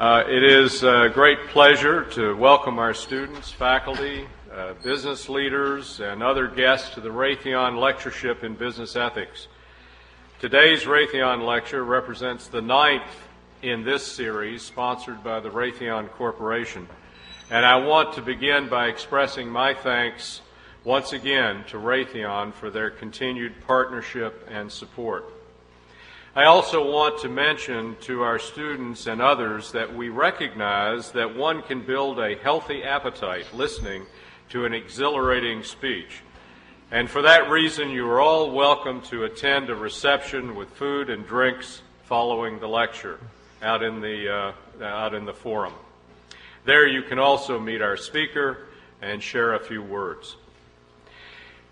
It is a great pleasure to welcome our students, faculty, business leaders, and other guests to the Raytheon Lectureship in Business Ethics. Today's Raytheon Lecture represents the 9th in this series sponsored by the Raytheon Corporation, and I want to begin by expressing my thanks once again to Raytheon for their continued partnership and support. I also want to mention to our students and others that we recognize that one can build a healthy appetite listening to an exhilarating speech. And for that reason, you are all welcome to attend a reception with food and drinks following the lecture out in the forum. There you can also meet our speaker and share a few words.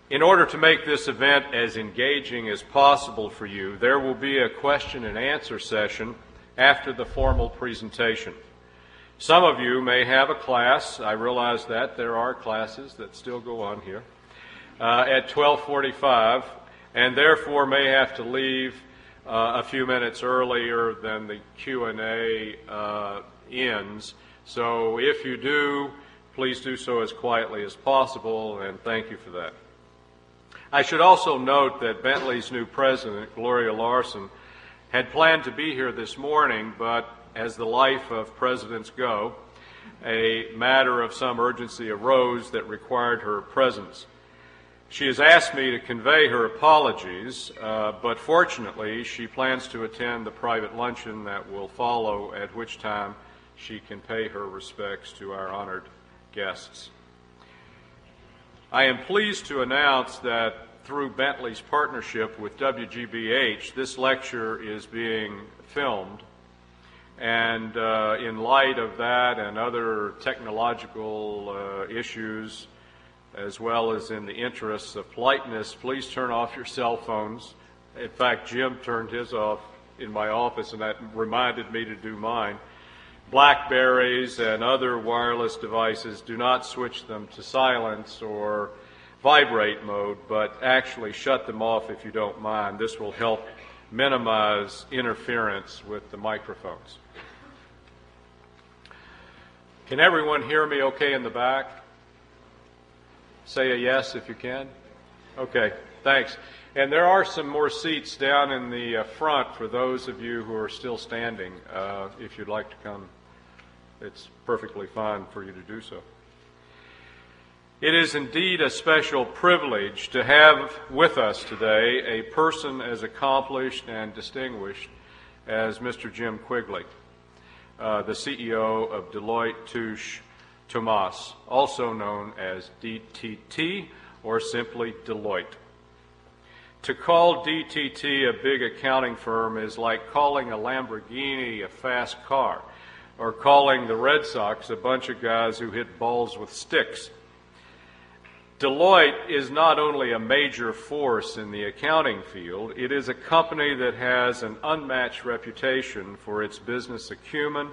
In order to make this event as engaging as possible for you, there will be a question and answer session after the formal presentation. Some of you may have a class, I realize that there are classes that still go on here, at 12:45, and therefore may have to leave a few minutes earlier than the Q&A ends. So if you do, please do so as quietly as possible, and thank you for that. I should also note that Bentley's new president, Gloria Larson, had planned to be here this morning, but as the life of presidents go, a matter of some urgency arose that required her presence. She has asked me to convey her apologies, but fortunately she plans to attend the private luncheon that will follow, at which time she can pay her respects to our honored guests. I am pleased to announce that through Bentley's partnership with WGBH, this lecture is being filmed. And in light of that and other technological issues, as well as in the interests of politeness, please turn off your cell phones. In fact, Jim turned his off in my office, and that reminded me to do mine. BlackBerries and other wireless devices, do not switch them to silence or vibrate mode, but actually shut them off if you don't mind. This will help minimize interference with the microphones. Can everyone hear me okay in the back? Say a yes if you can. Okay, thanks. And there are some more seats down in the front for those of you who are still standing. If you'd like to come, it's perfectly fine for you to do so. It is indeed a special privilege to have with us today a person as accomplished and distinguished as Mr. Jim Quigley, the CEO of Deloitte Touche Tohmatsu, also known as DTT or simply Deloitte. To call DTT a big accounting firm is like calling a Lamborghini a fast car, or calling the Red Sox a bunch of guys who hit balls with sticks. Deloitte is not only a major force in the accounting field, it is a company that has an unmatched reputation for its business acumen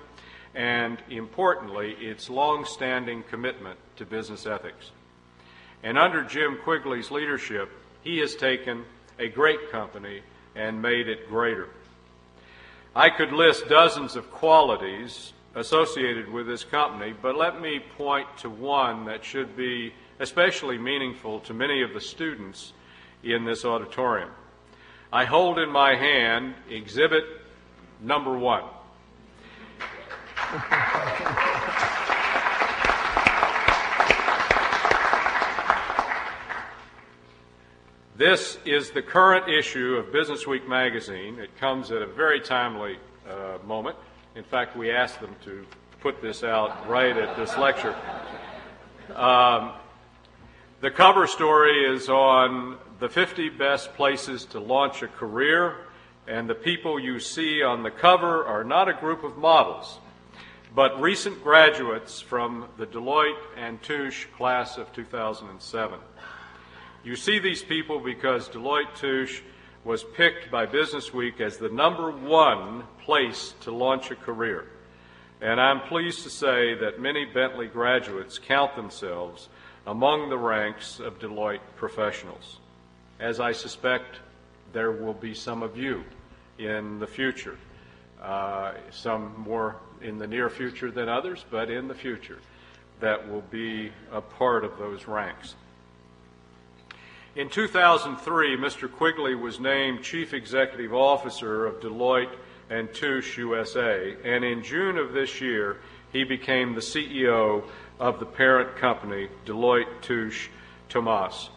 and, importantly, its long-standing commitment to business ethics. And under Jim Quigley's leadership, he has taken a great company and made it greater. I could list dozens of qualities associated with this company, but let me point to one that should be especially meaningful to many of the students in this auditorium. I hold in my hand exhibit number 1. This is the current issue of Business Week magazine. It comes at a very timely moment. In fact, we asked them to put this out right at this lecture. The cover story is on the 50 best places to launch a career, and the people you see on the cover are not a group of models, but recent graduates from the Deloitte and Touche class of 2007. You see these people because Deloitte Touche was picked by Business Week as the number 1 place to launch a career. And I'm pleased to say that many Bentley graduates count themselves among the ranks of Deloitte professionals, as I suspect there will be some of you in the future. some more in the near future than others, but in the future that will be a part of those ranks. In 2003, Mr. Quigley was named Chief Executive Officer of Deloitte & Touche USA, and in June of this year, he became the CEO of the parent company, Deloitte Touche Tomas.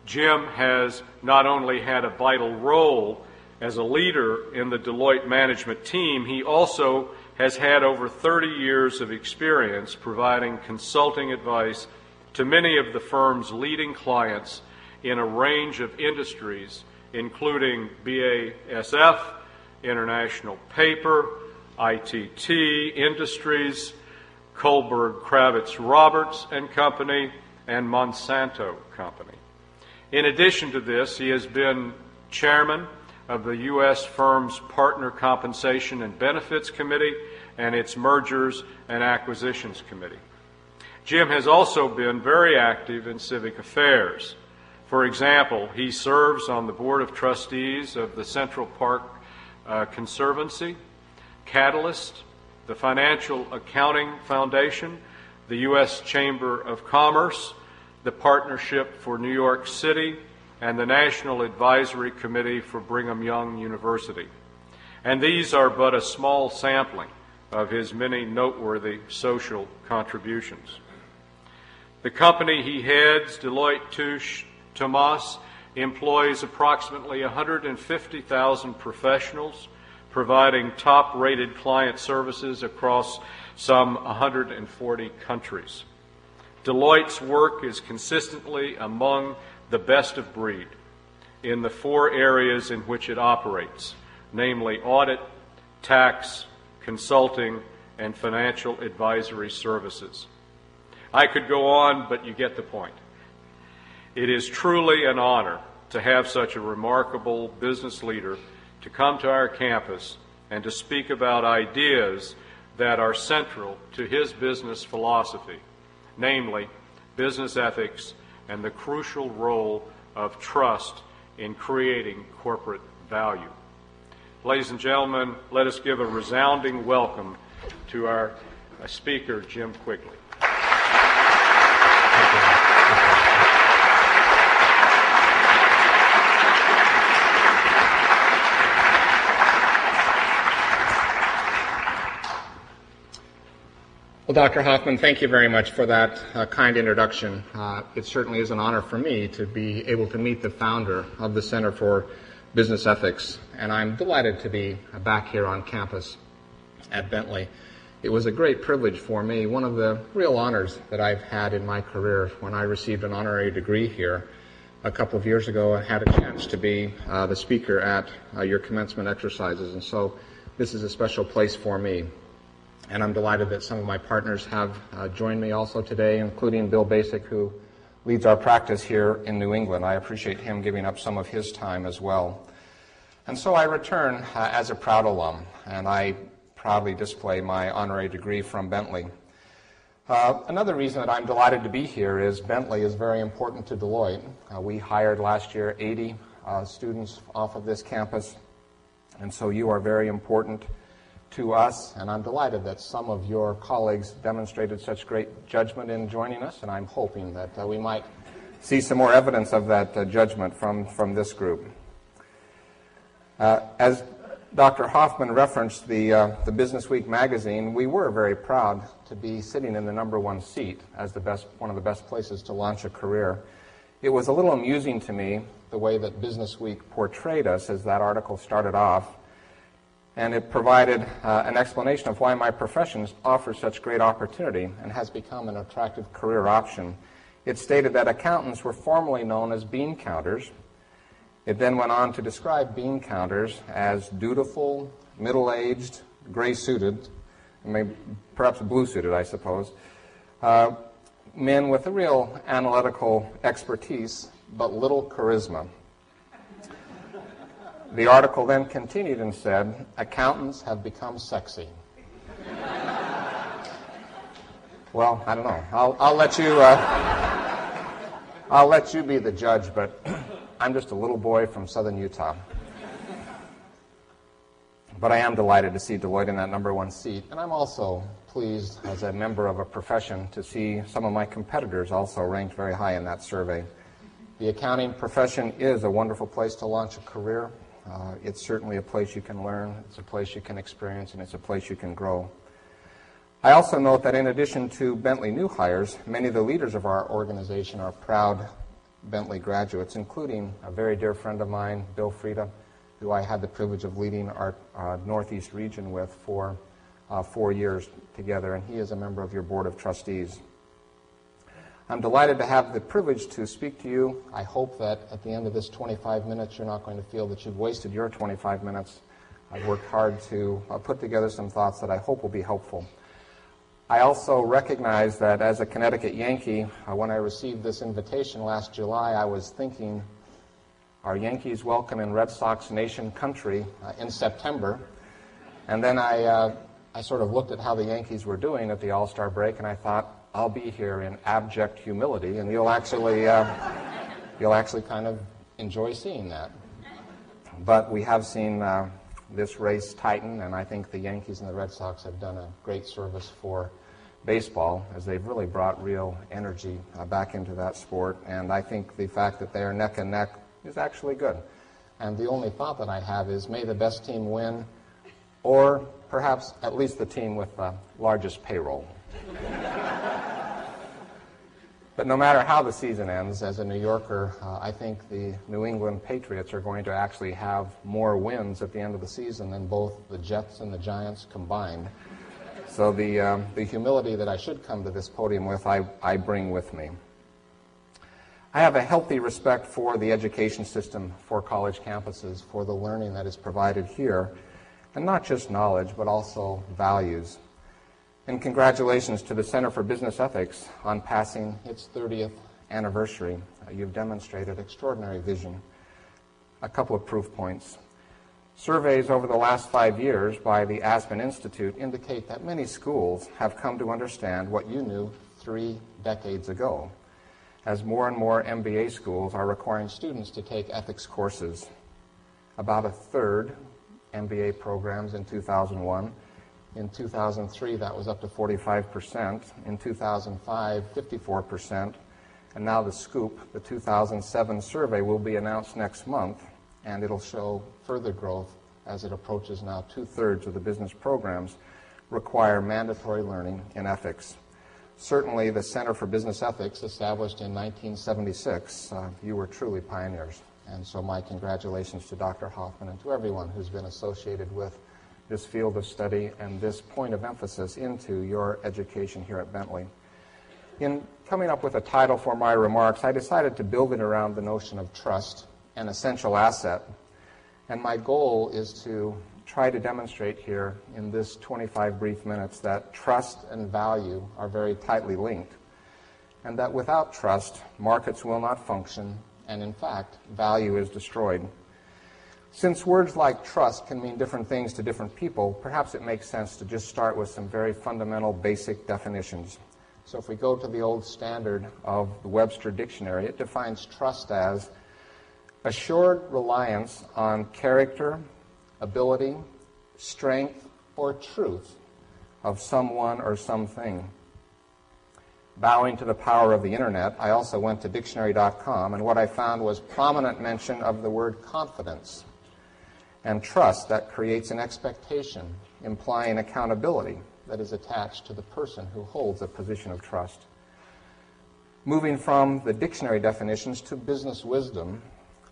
Jim has not only had a vital role as a leader in the Deloitte management team, he also has had over 30 years of experience providing consulting advice to many of the firm's leading clients in a range of industries, including BASF, International Paper, ITT Industries, Kohlberg Kravitz Roberts and Company, and Monsanto Company. In addition to this, he has been chairman of the U.S. firm's Partner Compensation and Benefits Committee and its Mergers and Acquisitions Committee. Jim has also been very active in civic affairs. For example, he serves on the Board of Trustees of the Central Park Conservancy, Catalyst, the Financial Accounting Foundation, the U.S. Chamber of Commerce, the Partnership for New York City, and the National Advisory Committee for Brigham Young University. And these are but a small sampling of his many noteworthy social contributions. The company he heads, Deloitte Touche Tomas, employs approximately 150,000 professionals, providing top-rated client services across some 140 countries. Deloitte's work is consistently among the best of breed in the four areas in which it operates, namely audit, tax, consulting, and financial advisory services. I could go on, but you get the point. It is truly an honor to have such a remarkable business leader to come to our campus and to speak about ideas that are central to his business philosophy, namely business ethics and the crucial role of trust in creating corporate value. Ladies and gentlemen, let us give a resounding welcome to our speaker, Jim Quigley. Well, Dr. Hoffman, thank you very much for that kind introduction. It certainly is an honor for me to be able to meet the founder of the Center for Business Ethics, and I'm delighted to be back here on campus at Bentley. It was a great privilege for me, one of the real honors that I've had in my career. When I received an honorary degree here a couple of years ago, I had a chance to be the speaker at your commencement exercises, and so this is a special place for me. And I'm delighted that some of my partners have joined me also today, including Bill Basic, who leads our practice here in New England. I appreciate him giving up some of his time as well. And so I return as a proud alum, and I proudly display my honorary degree from Bentley. Another reason that I'm delighted to be here is Bentley is very important to Deloitte. We hired last year 80 students off of this campus, and so you are very important to us, and I'm delighted that some of your colleagues demonstrated such great judgment in joining us, and I'm hoping that we might see some more evidence of that judgment from this group. As Dr. Hoffman referenced the Business Week magazine, we were very proud to be sitting in the #1 seat as one of the best places to launch a career. It was a little amusing to me the way that Business Week portrayed us as that article started off, and it provided an explanation of why my profession offers such great opportunity and has become an attractive career option. It stated that accountants were formerly known as bean counters. It then went on to describe bean counters as dutiful, middle-aged, gray-suited, maybe perhaps blue-suited, I suppose, men with a real analytical expertise but little charisma. The article then continued and said, accountants have become sexy. Well, I don't know. I'll let you be the judge, but I'm just a little boy from southern Utah. But I am delighted to see Deloitte in that number one seat, and I'm also pleased as a member of a profession to see some of my competitors also ranked very high in that survey. The accounting profession is a wonderful place to launch a career. It's certainly a place you can learn, it's a place you can experience, and it's a place you can grow. I also note that in addition to Bentley new hires, many of the leaders of our organization are proud Bentley graduates, including a very dear friend of mine, Bill Frieda, who I had the privilege of leading our Northeast region with for 4 years together, and he is a member of your Board of Trustees. I'm delighted to have the privilege to speak to you. I hope that at the end of this 25 minutes, you're not going to feel that you've wasted your 25 minutes. I've worked hard to put together some thoughts that I hope will be helpful. I also recognize that as a Connecticut Yankee, when I received this invitation last July, I was thinking, are Yankees welcome in Red Sox Nation country in September? And then I sort of looked at how the Yankees were doing at the All-Star break, and I thought, I'll be here in abject humility, and you'll actually kind of enjoy seeing that. But we have seen this race tighten, and I think the Yankees and the Red Sox have done a great service for baseball, as they've really brought real energy back into that sport. And I think the fact that they are neck and neck is actually good. And the only thought that I have is may the best team win, or perhaps at least the team with the largest payroll. But no matter how the season ends, as a New Yorker, I think the New England Patriots are going to actually have more wins at the end of the season than both the Jets and the Giants combined. So the humility that I should come to this podium with, I bring with me. I have a healthy respect for the education system, for college campuses, for the learning that is provided here, and not just knowledge, but also values. And congratulations to the Center for Business Ethics on passing its 30th anniversary. You've demonstrated extraordinary vision. A couple of proof points. Surveys over the last 5 years by the Aspen Institute indicate that many schools have come to understand what you knew 3 decades ago, as more and more MBA schools are requiring students to take ethics courses. About a third MBA programs in 2001. In 2003, that was up to 45%. In 2005, 54%. And now the scoop, the 2007 survey, will be announced next month, and it'll show further growth as it approaches now 2/3 of the business programs require mandatory learning in ethics. Certainly, the Center for Business Ethics, established in 1976, you were truly pioneers. And so my congratulations to Dr. Hoffman and to everyone who's been associated with this field of study and this point of emphasis into your education here at Bentley. In coming up with a title for my remarks, I decided to build it around the notion of trust, an essential asset. And my goal is to try to demonstrate here in this 25 brief minutes that trust and value are very tightly linked, and that without trust, markets will not function, and in fact, value is destroyed. Since words like trust can mean different things to different people, perhaps it makes sense to just start with some very fundamental basic definitions. So if we go to the old standard of the Webster Dictionary, it defines trust as assured reliance on character, ability, strength, or truth of someone or something. Bowing to the power of the internet, I also went to dictionary.com, and what I found was prominent mention of the word confidence and trust that creates an expectation, implying accountability that is attached to the person who holds a position of trust. Moving from the dictionary definitions to business wisdom,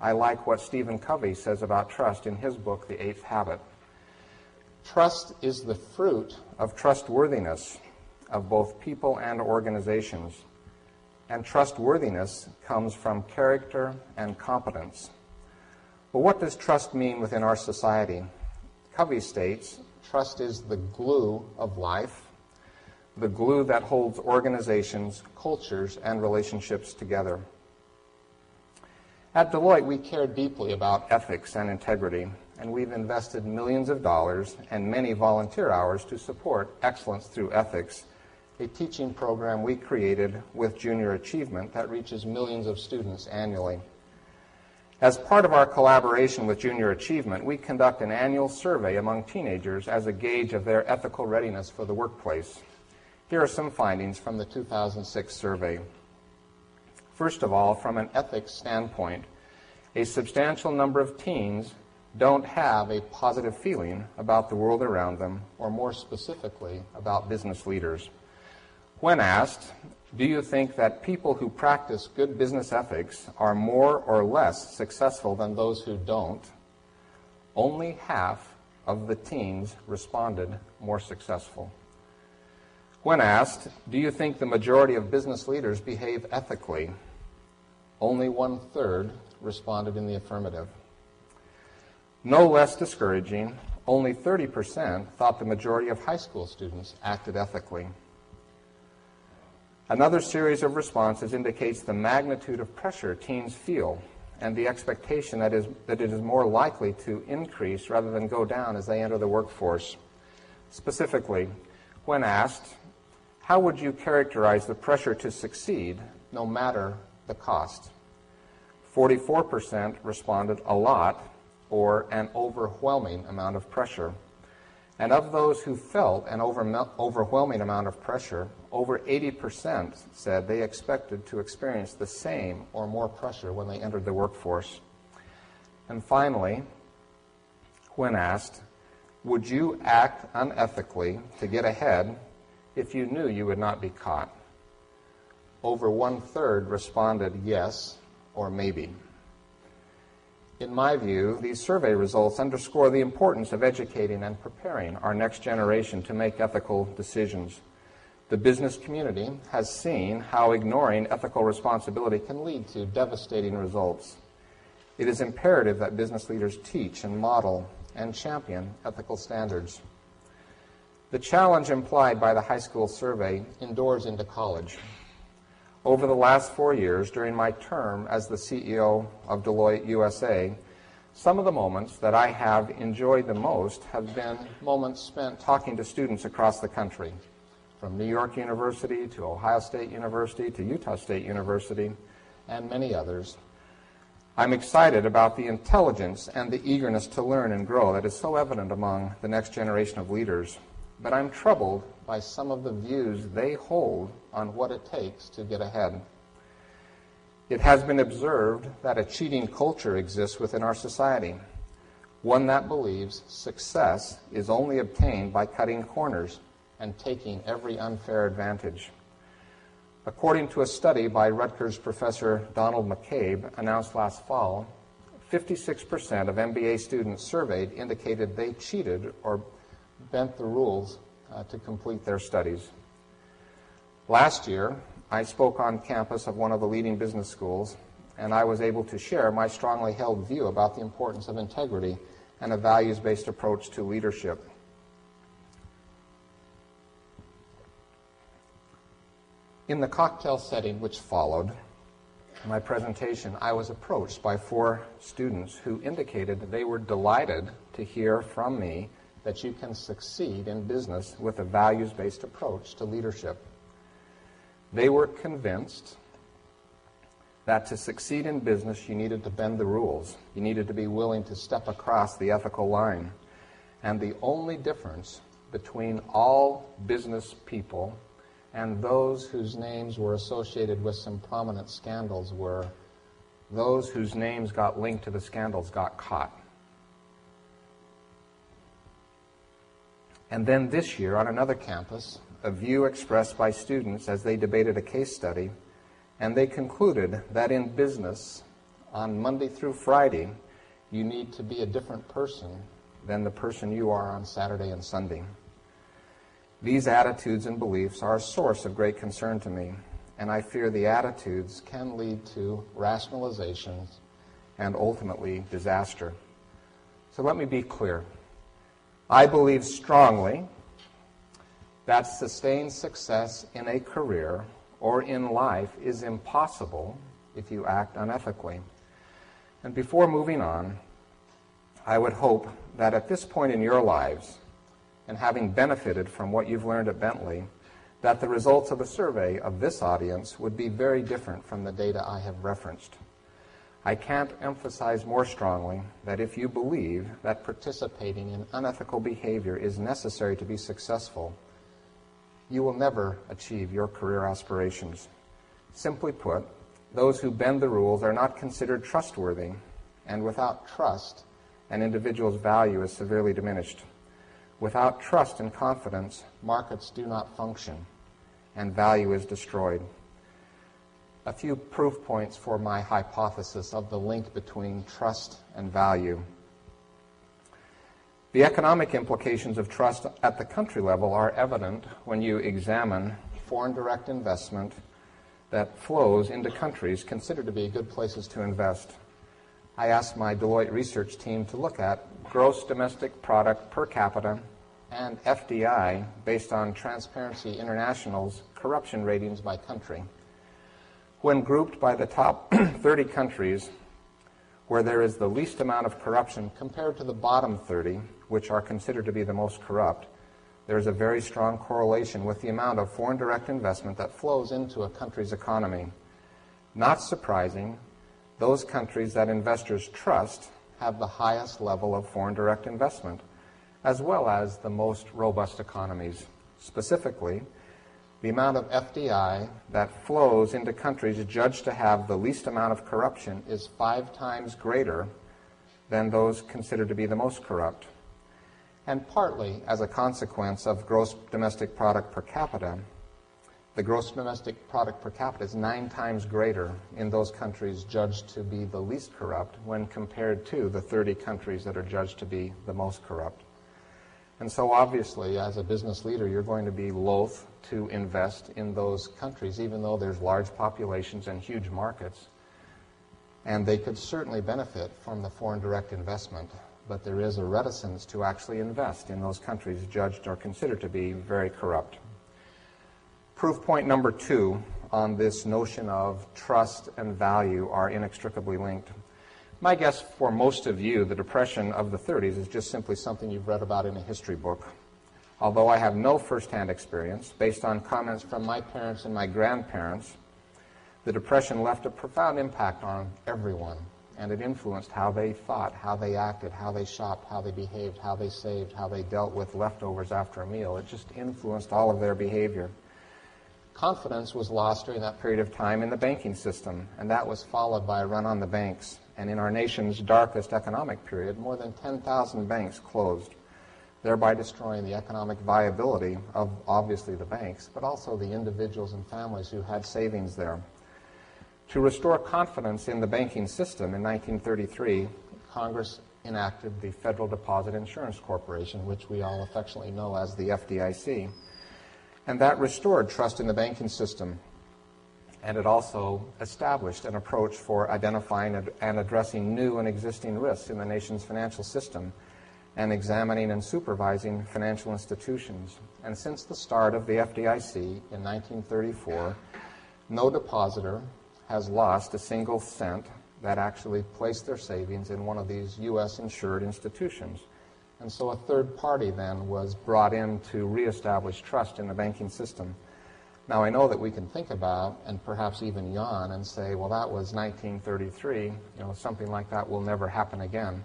I like what Stephen Covey says about trust in his book, The Eighth Habit. Trust is the fruit of trustworthiness of both people and organizations, and trustworthiness comes from character and competence. Well, what does trust mean within our society? Covey states, trust is the glue of life, the glue that holds organizations, cultures, and relationships together. At Deloitte, we care deeply about ethics and integrity, and we've invested millions of dollars and many volunteer hours to support Excellence Through Ethics, a teaching program we created with Junior Achievement that reaches millions of students annually. As part of our collaboration with Junior Achievement, we conduct an annual survey among teenagers as a gauge of their ethical readiness for the workplace. Here are some findings from the 2006 survey. First of all, from an ethics standpoint, a substantial number of teens don't have a positive feeling about the world around them, or more specifically, about business leaders. When asked, do you think that people who practice good business ethics are more or less successful than those who don't? Only half of the teens responded more successful. When asked, do you think the majority of business leaders behave ethically? Only 1/3 responded in the affirmative. No less discouraging, only 30% thought the majority of high school students acted ethically. Another series of responses indicates the magnitude of pressure teens feel and the expectation that it is more likely to increase rather than go down as they enter the workforce. Specifically, when asked, how would you characterize the pressure to succeed no matter the cost? 44% responded a lot or an overwhelming amount of pressure. And of those who felt an overwhelming amount of pressure, over 80% said they expected to experience the same or more pressure when they entered the workforce. And finally, when asked, would you act unethically to get ahead if you knew you would not be caught? Over 1/3 responded yes or maybe. In my view, these survey results underscore the importance of educating and preparing our next generation to make ethical decisions. The business community has seen how ignoring ethical responsibility can lead to devastating results. It is imperative that business leaders teach and model and champion ethical standards. The challenge implied by the high school survey endures into college. Over the last 4 years, during my term as the CEO of Deloitte USA, some of the moments that I have enjoyed the most have been moments spent talking to students across the country, from New York University to Ohio State University to Utah State University, and many others. I'm excited about the intelligence and the eagerness to learn and grow that is so evident among the next generation of leaders, but I'm troubled by some of the views they hold on what it takes to get ahead. It has been observed that a cheating culture exists within our society, one that believes success is only obtained by cutting corners and taking every unfair advantage. According to a study by Rutgers professor Donald McCabe announced last fall, 56% of MBA students surveyed indicated they cheated or bent the rules to complete their studies. Last year, I spoke on campus of one of the leading business schools, and I was able to share my strongly held view about the importance of integrity and a values-based approach to leadership. In the cocktail setting which followed my presentation, I was approached by 4 students who indicated that they were delighted to hear from me that you can succeed in business with a values-based approach to leadership. They were convinced that to succeed in business, you needed to bend the rules. You needed to be willing to step across the ethical line. And the only difference between all business people and those whose names were associated with some prominent scandals were those whose names got linked to the scandals got caught. And then this year, on another campus, a view expressed by students as they debated a case study, and they concluded that in business, on Monday through Friday, you need to be a different person than the person you are on Saturday and Sunday. These attitudes and beliefs are a source of great concern to me, and I fear the attitudes can lead to rationalizations and ultimately disaster. So let me be clear. I believe strongly that sustained success in a career or in life is impossible if you act unethically. And before moving on, I would hope that at this point in your lives, and having benefited from what you've learned at Bentley, that the results of a survey of this audience would be very different from the data I have referenced. I can't emphasize more strongly that if you believe that participating in unethical behavior is necessary to be successful, you will never achieve your career aspirations. Simply put, those who bend the rules are not considered trustworthy, and without trust, an individual's value is severely diminished. Without trust and confidence, markets do not function, and value is destroyed. A few proof points for my hypothesis of the link between trust and value. The economic implications of trust at the country level are evident when you examine foreign direct investment that flows into countries considered to be good places to invest. I asked my Deloitte research team to look at gross domestic product per capita and FDI based on Transparency International's corruption ratings by country. When grouped by the top 30 countries where there is the least amount of corruption compared to the bottom 30, which are considered to be the most corrupt, there is a very strong correlation with the amount of foreign direct investment that flows into a country's economy. Not surprising, those countries that investors trust have the highest level of foreign direct investment, as well as the most robust economies. Specifically, the amount of FDI that flows into countries judged to have the least amount of corruption is 5 times greater than those considered to be the most corrupt. And partly as a consequence of gross domestic product per capita, the gross domestic product per capita is 9 times greater in those countries judged to be the least corrupt when compared to the 30 countries that are judged to be the most corrupt. And so obviously, as a business leader, you're going to be loath to invest in those countries, even though there's large populations and huge markets. And they could certainly benefit from the foreign direct investment, but there is a reticence to actually invest in those countries judged or considered to be very corrupt. Proof point number 2 on this notion of trust and value are inextricably linked. My guess for most of you, the Depression of the 30s is just simply something you've read about in a history book. Although I have no first-hand experience, based on comments from my parents and my grandparents, the Depression left a profound impact on everyone, and it influenced how they thought, how they acted, how they shopped, how they behaved, how they saved, how they dealt with leftovers after a meal. It just influenced all of their behavior. Confidence was lost during that period of time in the banking system, and that was followed by a run on the banks. And in our nation's darkest economic period, more than 10,000 banks closed, thereby destroying the economic viability of obviously the banks, but also the individuals and families who had savings there. To restore confidence in the banking system in 1933, Congress enacted the Federal Deposit Insurance Corporation, which we all affectionately know as the FDIC. And that restored trust in the banking system. And it also established an approach for identifying and addressing new and existing risks in the nation's financial system and examining and supervising financial institutions. And since the start of the FDIC in 1934, no depositor has lost a single cent that actually placed their savings in one of these U.S. insured institutions. And so a third party then was brought in to reestablish trust in the banking system. Now, I know that we can think about and perhaps even yawn and say, well, that was 1933. Something like that will never happen again.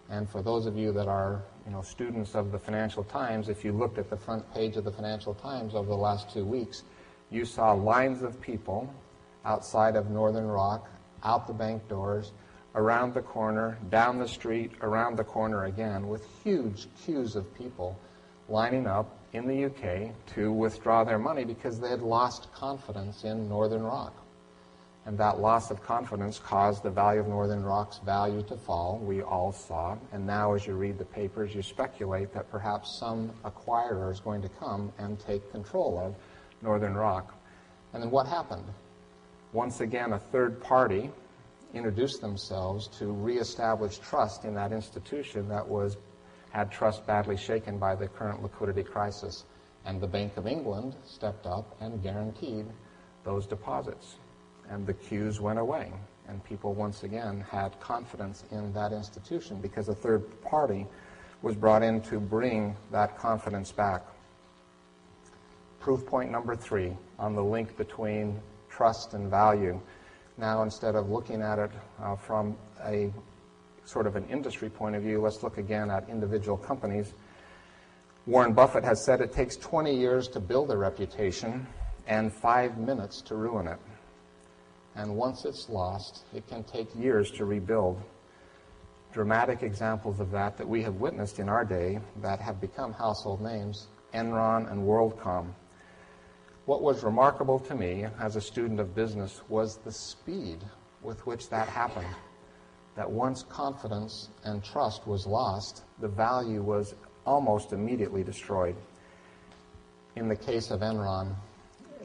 And for those of you that are, students of the Financial Times, if you looked at the front page of the Financial Times over the last 2 weeks, you saw lines of people outside of Northern Rock, out the bank doors, around the corner, down the street, around the corner again, with huge queues of people lining up in the UK to withdraw their money because they had lost confidence in Northern Rock. And that loss of confidence caused the value of Northern Rock's value to fall, we all saw. And now as you read the papers, you speculate that perhaps some acquirer is going to come and take control of Northern Rock. And then what happened? Once again, a third party introduced themselves to reestablish trust in that institution that had trust badly shaken by the current liquidity crisis. And the Bank of England stepped up and guaranteed those deposits. And the queues went away. And people once again had confidence in that institution because a third party was brought in to bring that confidence back. Proof point number 3 on the link between trust and value. Now, instead of looking at it from a sort of an industry point of view, let's look again at individual companies. Warren Buffett has said it takes 20 years to build a reputation and 5 minutes to ruin it. And once it's lost, it can take years to rebuild. Dramatic examples of that we have witnessed in our day that have become household names, Enron and WorldCom. What was remarkable to me as a student of business was the speed with which that happened. That once confidence and trust was lost, the value was almost immediately destroyed. In the case of Enron,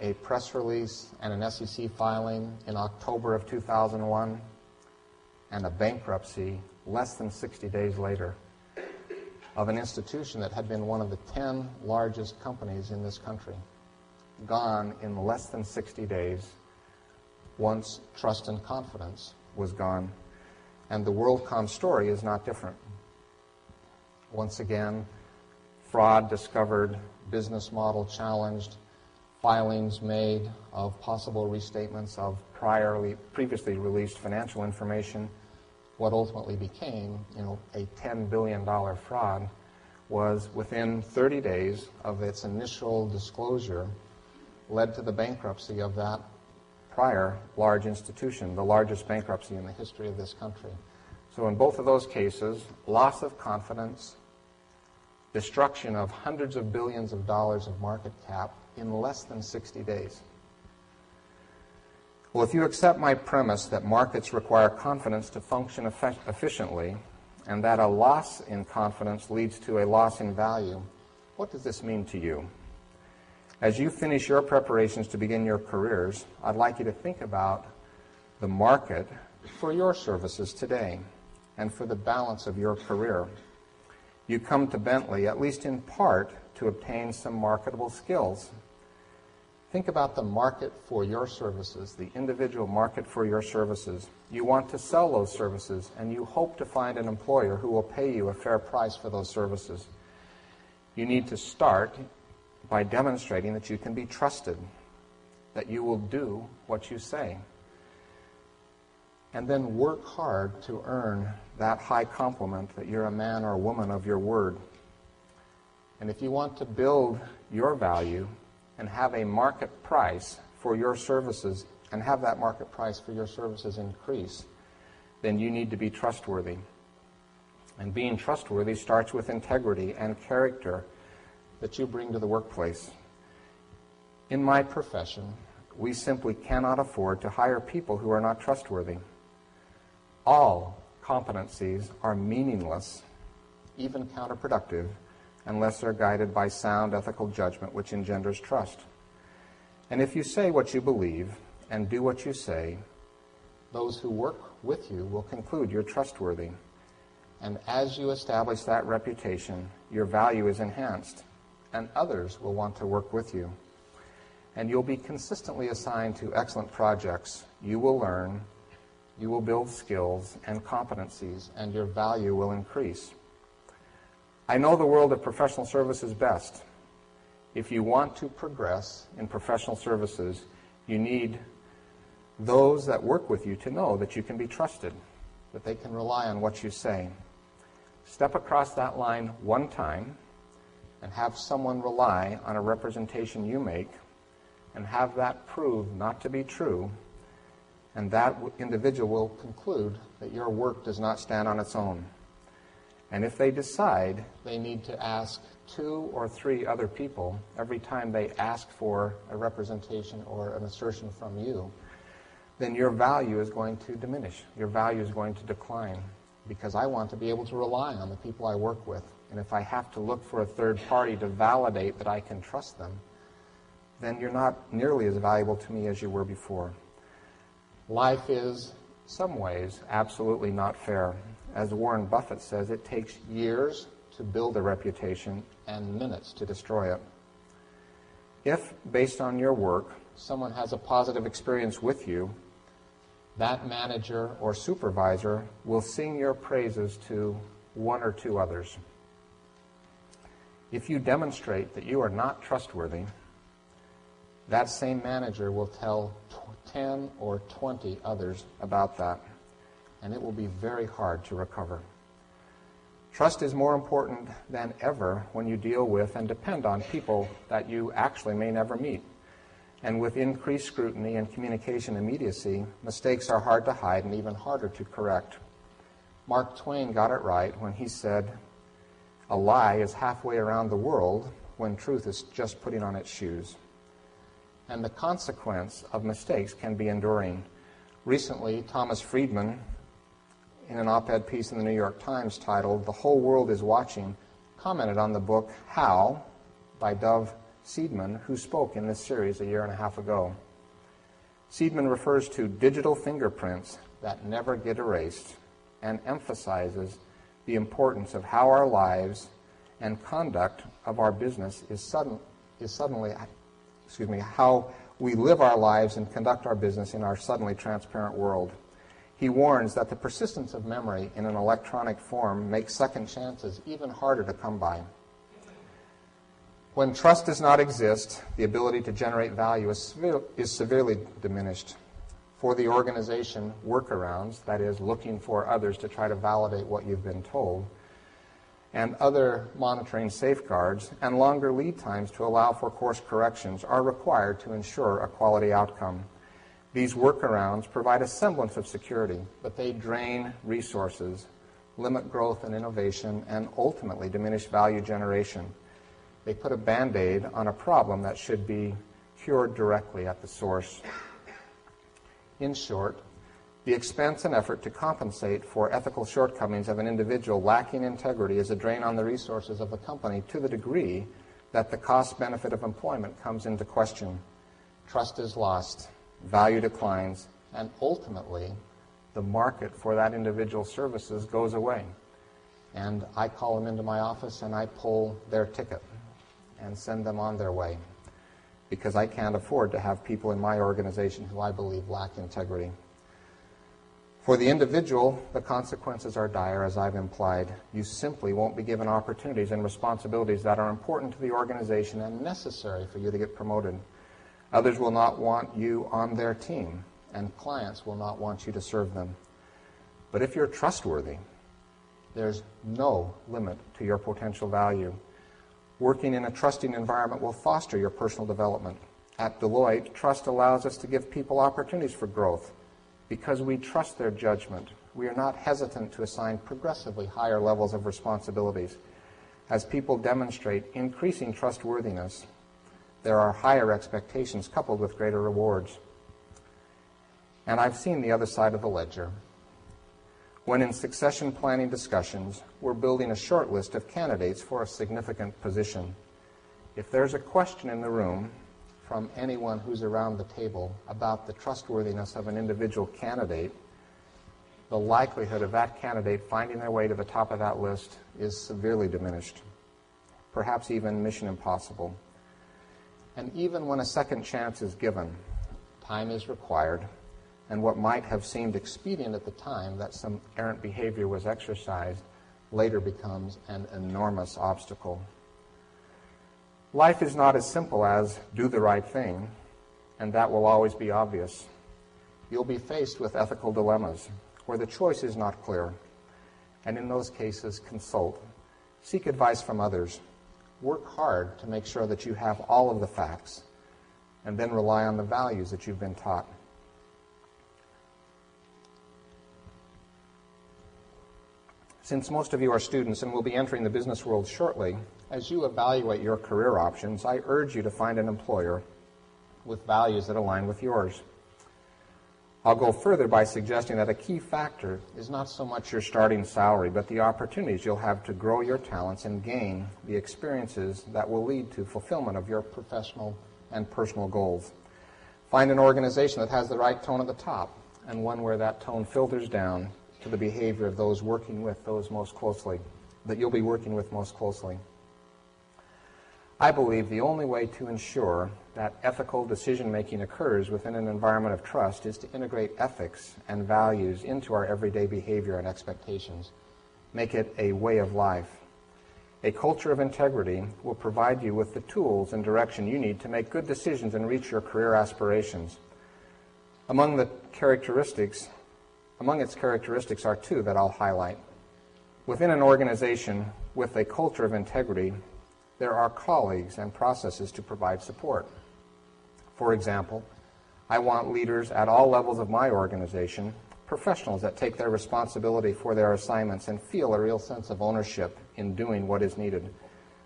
a press release and an SEC filing in October of 2001 and a bankruptcy less than 60 days later of an institution that had been one of the 10 largest companies in this country. Gone in less than 60 days once trust and confidence was gone. And the WorldCom story is not different. Once again, fraud discovered, business model challenged, filings made of possible restatements of previously released financial information. What ultimately became, a $10 billion fraud was within 30 days of its initial disclosure led to the bankruptcy of that prior large institution, the largest bankruptcy in the history of this country. So in both of those cases, loss of confidence, destruction of hundreds of billions of dollars of market cap in less than 60 days. Well, if you accept my premise that markets require confidence to function efficiently, and that a loss in confidence leads to a loss in value, what does this mean to you? As you finish your preparations to begin your careers, I'd like you to think about the market for your services today and for the balance of your career. You come to Bentley, at least in part, to obtain some marketable skills. Think about the market for your services, the individual market for your services. You want to sell those services, and you hope to find an employer who will pay you a fair price for those services. You need to start by demonstrating that you can be trusted, that you will do what you say, and then work hard to earn that high compliment that you're a man or a woman of your word. And if you want to build your value and have a market price for your services, and have that market price for your services increase, then you need to be trustworthy. And being trustworthy starts with integrity and character that you bring to the workplace. In my profession, we simply cannot afford to hire people who are not trustworthy. All competencies are meaningless, even counterproductive, unless they're guided by sound ethical judgment, which engenders trust. And if you say what you believe and do what you say, those who work with you will conclude you're trustworthy. And as you establish that reputation, your value is enhanced, and others will want to work with you. And you'll be consistently assigned to excellent projects. You will learn, you will build skills and competencies, and your value will increase. I know the world of professional services best. If you want to progress in professional services, you need those that work with you to know that you can be trusted, that they can rely on what you say. Step across that line one time and have someone rely on a representation you make and have that prove not to be true, and that individual will conclude that your work does not stand on its own. And if they decide they need to ask 2 or 3 other people every time they ask for a representation or an assertion from you, then your value is going to diminish. Your value is going to decline, because I want to be able to rely on the people I work with. And if I have to look for a third party to validate that I can trust them, then you're not nearly as valuable to me as you were before. Life is, some ways, absolutely not fair. As Warren Buffett says, it takes years to build a reputation and minutes to destroy it. If, based on your work, someone has a positive experience with you, that manager or supervisor will sing your praises to 1 or 2 others. If you demonstrate that you are not trustworthy, that same manager will tell 10 or 20 others about that, and it will be very hard to recover. Trust is more important than ever when you deal with and depend on people that you actually may never meet. And with increased scrutiny and communication immediacy, mistakes are hard to hide and even harder to correct. Mark Twain got it right when he said, "A lie is halfway around the world when truth is just putting on its shoes." And the consequence of mistakes can be enduring. Recently, Thomas Friedman, in an op-ed piece in the New York Times titled "The Whole World is Watching," commented on the book How by Dov Seidman, who spoke in this series a year and a half ago. Seidman refers to digital fingerprints that never get erased and emphasizes the importance of how our lives and conduct of our business how we live our lives and conduct our business in our suddenly transparent world. He warns that the persistence of memory in an electronic form makes second chances even harder to come by. When trust does not exist, the ability to generate value is severely diminished. For the organization, workarounds, that is, looking for others to try to validate what you've been told, and other monitoring safeguards, and longer lead times to allow for course corrections are required to ensure a quality outcome. These workarounds provide a semblance of security, but they drain resources, limit growth and innovation, and ultimately diminish value generation. They put a Band-Aid on a problem that should be cured directly at the source. In short, the expense and effort to compensate for ethical shortcomings of an individual lacking integrity is a drain on the resources of the company to the degree that the cost-benefit of employment comes into question. Trust is lost, value declines, and ultimately the market for that individual's services goes away. And I call them into my office and I pull their ticket and send them on their way, because I can't afford to have people in my organization who I believe lack integrity. For the individual, the consequences are dire, as I've implied. You simply won't be given opportunities and responsibilities that are important to the organization and necessary for you to get promoted. Others will not want you on their team, and clients will not want you to serve them. But if you're trustworthy, there's no limit to your potential value. Working in a trusting environment will foster your personal development. At Deloitte, trust allows us to give people opportunities for growth. Because we trust their judgment, we are not hesitant to assign progressively higher levels of responsibilities. As people demonstrate increasing trustworthiness, there are higher expectations coupled with greater rewards. And I've seen the other side of the ledger. When in succession planning discussions, we're building a short list of candidates for a significant position. If there's a question in the room from anyone who's around the table about the trustworthiness of an individual candidate, the likelihood of that candidate finding their way to the top of that list is severely diminished, perhaps even mission impossible. And even when a second chance is given, time is required, and what might have seemed expedient at the time that some errant behavior was exercised later becomes an enormous obstacle. Life is not as simple as do the right thing, and that will always be obvious. You'll be faced with ethical dilemmas where the choice is not clear, and in those cases, consult. Seek advice from others. Work hard to make sure that you have all of the facts, and then rely on the values that you've been taught. Since most of you are students and will be entering the business world shortly, as you evaluate your career options, I urge you to find an employer with values that align with yours. I'll go further by suggesting that a key factor is not so much your starting salary, but the opportunities you'll have to grow your talents and gain the experiences that will lead to fulfillment of your professional and personal goals. Find an organization that has the right tone at the top, and one where that tone filters down to the behavior of those working with those most closely, that you'll be working with most closely. I believe the only way to ensure that ethical decision-making occurs within an environment of trust is to integrate ethics and values into our everyday behavior and expectations. Make it a way of life. A culture of integrity will provide you with the tools and direction you need to make good decisions and reach your career aspirations. Among its characteristics are two that I'll highlight. Within an organization with a culture of integrity, there are colleagues and processes to provide support. For example, I want leaders at all levels of my organization, professionals that take their responsibility for their assignments and feel a real sense of ownership in doing what is needed.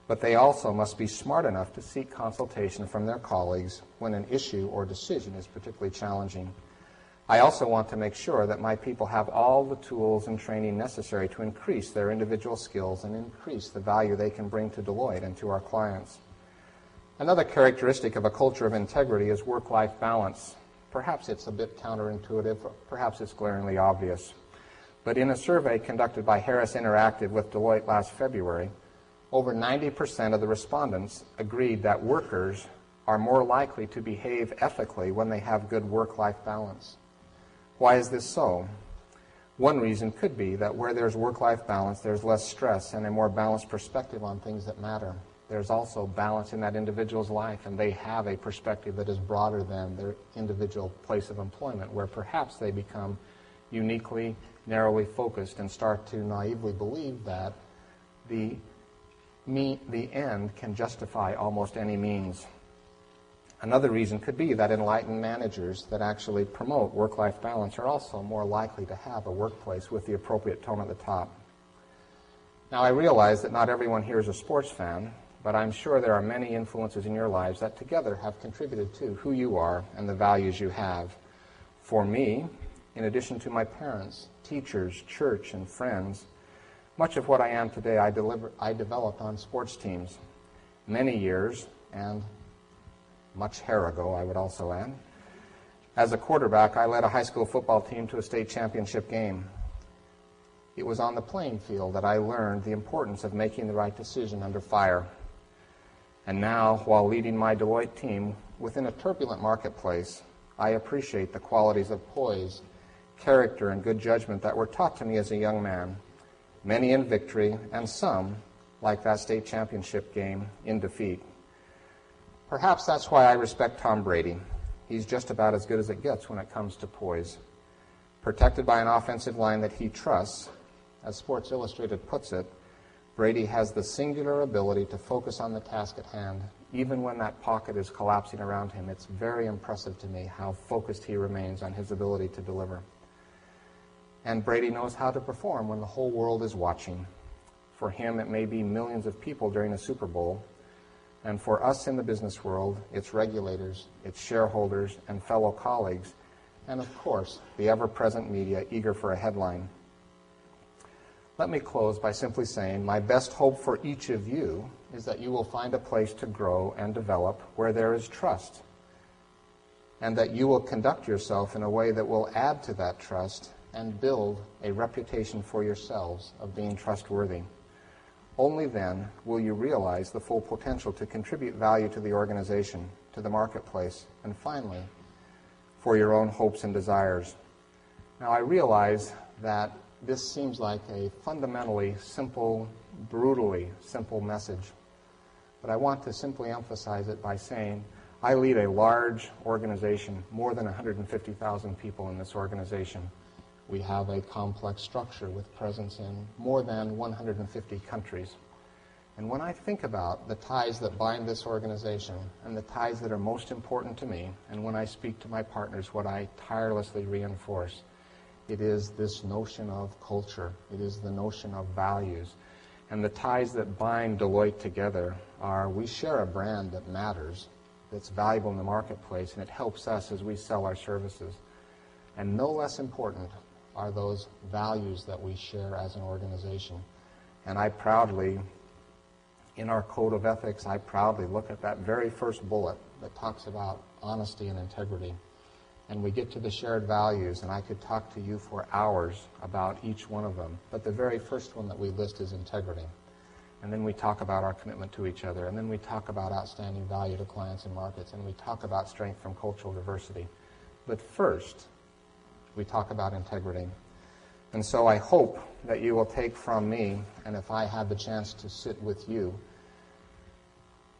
But they also must be smart enough to seek consultation from their colleagues when an issue or decision is particularly challenging. I also want to make sure that my people have all the tools and training necessary to increase their individual skills and increase the value they can bring to Deloitte and to our clients. Another characteristic of a culture of integrity is work-life balance. Perhaps it's a bit counterintuitive, perhaps it's glaringly obvious. But in a survey conducted by Harris Interactive with Deloitte last February, over 90% of the respondents agreed that workers are more likely to behave ethically when they have good work-life balance. Why is this so? One reason could be that where there's work-life balance, there's less stress and a more balanced perspective on things that matter. There's also balance in that individual's life, and they have a perspective that is broader than their individual place of employment, where perhaps they become uniquely, narrowly focused and start to naively believe that the end can justify almost any means. Another reason could be that enlightened managers that actually promote work-life balance are also more likely to have a workplace with the appropriate tone at the top. Now, I realize that not everyone here is a sports fan, but I'm sure there are many influences in your lives that together have contributed to who you are and the values you have. For me, in addition to my parents, teachers, church, and friends, much of what I am today I developed on sports teams. Many years, and much hair ago, I would also add. As a quarterback, I led a high school football team to a state championship game. It was on the playing field that I learned the importance of making the right decision under fire. And now, while leading my Deloitte team within a turbulent marketplace, I appreciate the qualities of poise, character, and good judgment that were taught to me as a young man, many in victory and some, like that state championship game, in defeat. Perhaps that's why I respect Tom Brady. He's just about as good as it gets when it comes to poise. Protected by an offensive line that he trusts, as Sports Illustrated puts it, Brady has the singular ability to focus on the task at hand, even when that pocket is collapsing around him. It's very impressive to me how focused he remains on his ability to deliver. And Brady knows how to perform when the whole world is watching. For him, it may be millions of people during a Super Bowl, and for us in the business world, it's regulators, it's shareholders, and fellow colleagues, and of course, the ever-present media eager for a headline. Let me close by simply saying my best hope for each of you is that you will find a place to grow and develop where there is trust, and that you will conduct yourself in a way that will add to that trust and build a reputation for yourselves of being trustworthy. Only then will you realize the full potential to contribute value to the organization, to the marketplace, and finally, for your own hopes and desires. Now, I realize that this seems like a fundamentally simple, brutally simple message, but I want to simply emphasize it by saying I lead a large organization, more than 150,000 people in this organization. We have a complex structure with presence in more than 150 countries. And when I think about the ties that bind this organization and the ties that are most important to me, and when I speak to my partners, what I tirelessly reinforce, it is this notion of culture. It is the notion of values. And the ties that bind Deloitte together are we share a brand that matters, that's valuable in the marketplace, and it helps us as we sell our services. And no less important are those values that we share as an organization. And I proudly, in our code of ethics, I proudly look at that very first bullet that talks about honesty and integrity. And we get to the shared values, and I could talk to you for hours about each one of them. But the very first one that we list is integrity. And then we talk about our commitment to each other. And then we talk about outstanding value to clients and markets. And we talk about strength from cultural diversity. But first, we talk about integrity. And so I hope that you will take from me, and if I had the chance to sit with you,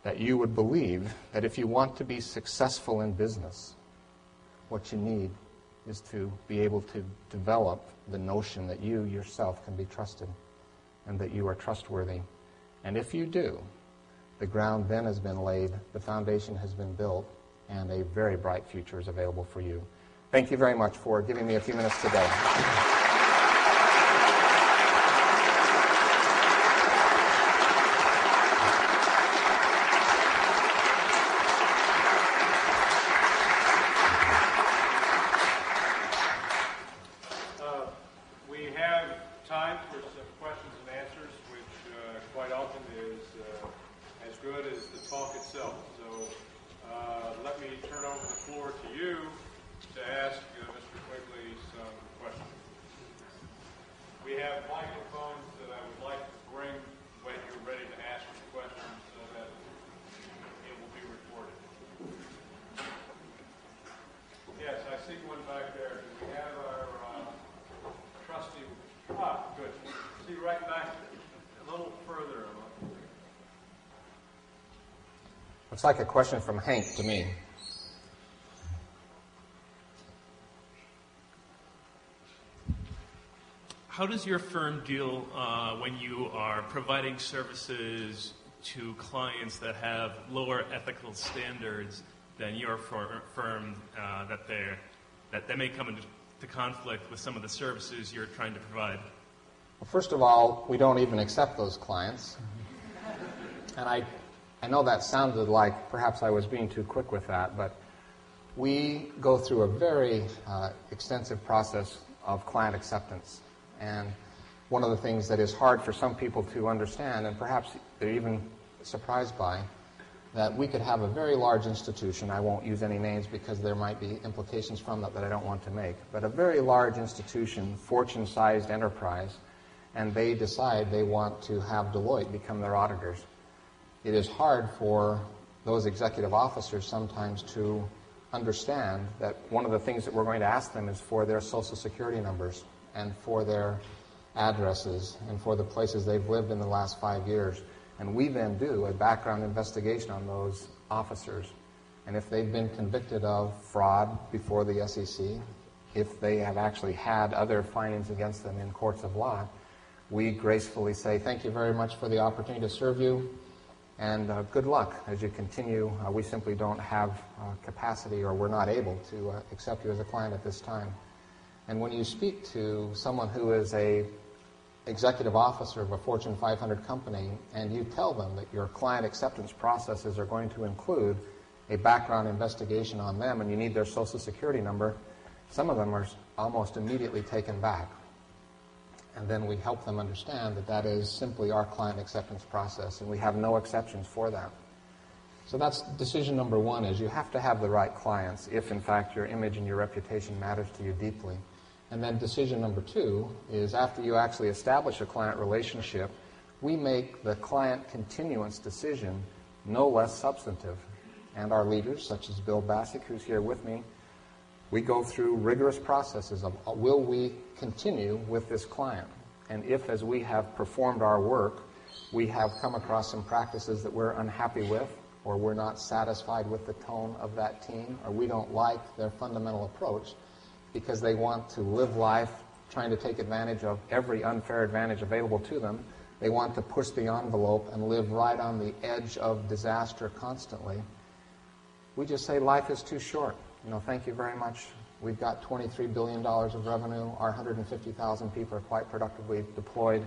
that you would believe that if you want to be successful in business, what you need is to be able to develop the notion that you yourself can be trusted and that you are trustworthy. And if you do, the ground then has been laid, the foundation has been built, and a very bright future is available for you. Thank you very much for giving me a few minutes today. We have time for some questions and answers, which quite often is as good as the talk itself. So let me turn over the floor to you to ask Mr. Quigley some questions. We have microphones that I would like to bring when you're ready to ask the questions so that it will be recorded. Yes, I see one back there. Do we have our trustee? Good. See right back a little further. Looks like a question from Hank to me. How does your firm deal when you are providing services to clients that have lower ethical standards than your firm, that they may come into conflict with some of the services you're trying to provide? Well, first of all, we don't even accept those clients. And I know that sounded like perhaps I was being too quick with that, but we go through a very extensive process of client acceptance. And one of the things that is hard for some people to understand, and perhaps they're even surprised by, that we could have a very large institution, I won't use any names because there might be implications from that I don't want to make, but a very large institution, fortune-sized enterprise, and they decide they want to have Deloitte become their auditors. It is hard for those executive officers sometimes to understand that one of the things that we're going to ask them is for their social security numbers and for their addresses and for the places they've lived in the last 5 years. And we then do a background investigation on those officers. And if they've been convicted of fraud before the SEC, if they have actually had other findings against them in courts of law, we gracefully say, thank you very much for the opportunity to serve you, and good luck as you continue. We simply don't have capacity, or we're not able to accept you as a client at this time. And when you speak to someone who is a executive officer of a Fortune 500 company, and you tell them that your client acceptance processes are going to include a background investigation on them and you need their social security number, some of them are almost immediately taken back. And then we help them understand that that is simply our client acceptance process, and we have no exceptions for that. So that's decision number one, is you have to have the right clients if, in fact, your image and your reputation matters to you deeply. And then decision number two is after you actually establish a client relationship, we make the client continuance decision no less substantive. And our leaders, such as Bill Bassick, who's here with me, we go through rigorous processes of will we continue with this client? And if, as we have performed our work, we have come across some practices that we're unhappy with, or we're not satisfied with the tone of that team, or we don't like their fundamental approach, because they want to live life trying to take advantage of every unfair advantage available to them. They want to push the envelope and live right on the edge of disaster constantly. We just say life is too short. Thank you very much. We've got $23 billion of revenue. Our 150,000 people are quite productively deployed.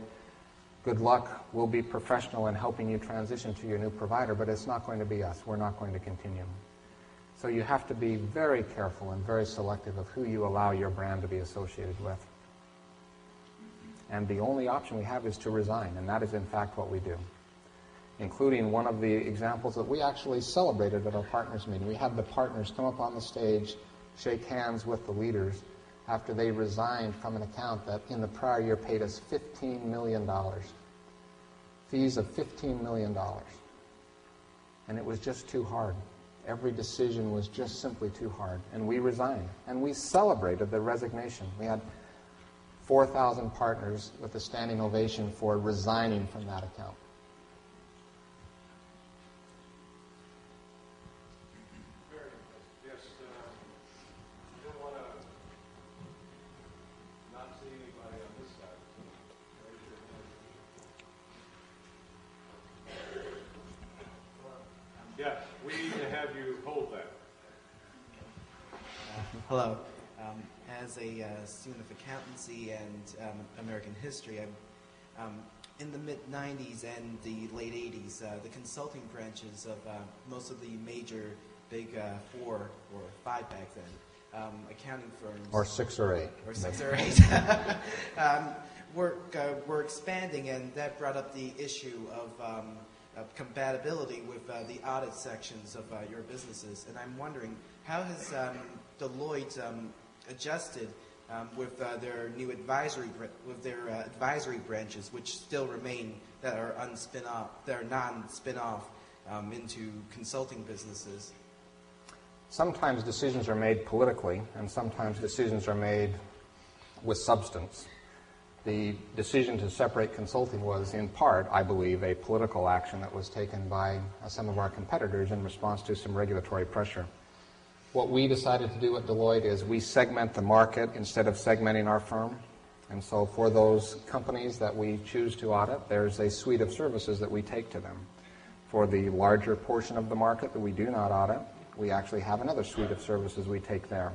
Good luck. We'll be professional in helping you transition to your new provider, but it's not going to be us. We're not going to continue. So you have to be very careful and very selective of who you allow your brand to be associated with. And the only option we have is to resign, and that is in fact what we do, including one of the examples that we actually celebrated at our partners meeting. We had the partners come up on the stage, shake hands with the leaders after they resigned from an account that in the prior year paid us $15 million, fees of $15 million. And it was just too hard. Every decision was just simply too hard. And we resigned. And we celebrated the resignation. We had 4,000 partners with a standing ovation for resigning from that account. Yes, you don't want to not see anybody on this side. Raise your hand. Yes, we need to have you hold that. Hello. As a student of accountancy and American history, in the mid-90s and the late 80s, the consulting branches of most of the major big 4 or 5 back then, accounting firms. Or 6 or 8. Or 6 or 8. Were expanding, and that brought up the issue of compatibility with the audit sections of your businesses. And I'm wondering, how has Deloitte adjusted with their new advisory branches, which still remain, that are non-spin-off into consulting businesses? Sometimes decisions are made politically, and sometimes decisions are made with substance. The decision to separate consulting was, in part, I believe, a political action that was taken by some of our competitors in response to some regulatory pressure. What we decided to do at Deloitte is we segment the market instead of segmenting our firm. And so for those companies that we choose to audit, there's a suite of services that we take to them. For the larger portion of the market that we do not audit, we actually have another suite of services we take there.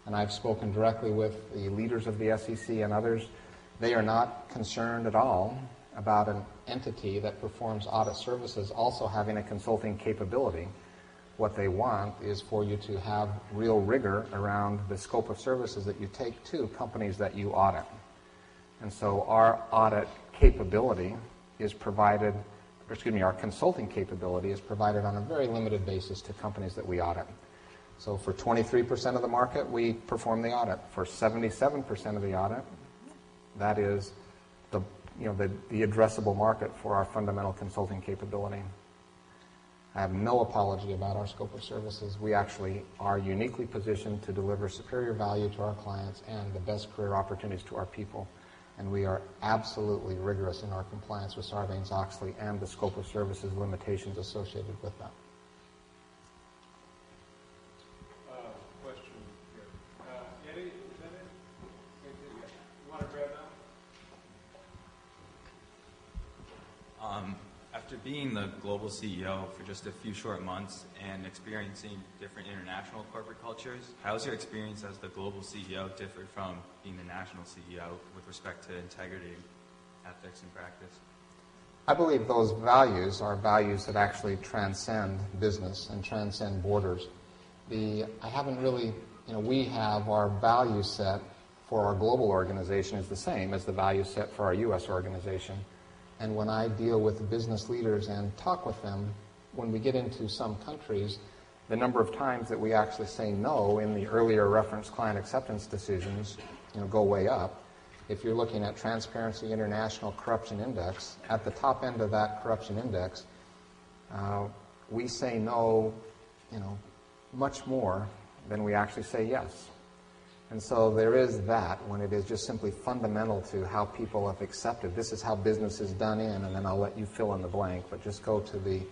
And I've spoken directly with the leaders of the SEC and others. They are not concerned at all about an entity that performs audit services also having a consulting capability. What they want is for you to have real rigor around the scope of services that you take to companies that you audit. And so our audit capability is provided, our consulting capability is provided on a very limited basis to companies that we audit. So for 23% of the market, we perform the audit. For 77% of the audit, that is the addressable market for our fundamental consulting capability. I have no apology about our scope of services. We actually are uniquely positioned to deliver superior value to our clients and the best career opportunities to our people. And we are absolutely rigorous in our compliance with Sarbanes-Oxley and the scope of services limitations associated with that. Question here. Eddie, is that it? You want to grab that? After being the global CEO for just a few short months and experiencing different international corporate cultures, how's your experience as the global CEO differed from being the national CEO with respect to integrity, ethics, and practice? I believe those values are values that actually transcend business and transcend borders. We have our value set for our global organization is the same as the value set for our U.S. organization. And when I deal with business leaders and talk with them, when we get into some countries, the number of times that we actually say no in the earlier referenced client acceptance decisions, go way up. If you're looking at Transparency International Corruption Index, at the top end of that corruption index, we say no, much more than we actually say yes. And so there is that when it is just simply fundamental to how people have accepted. This is how business is done and then I'll let you fill in the blank. But just go to the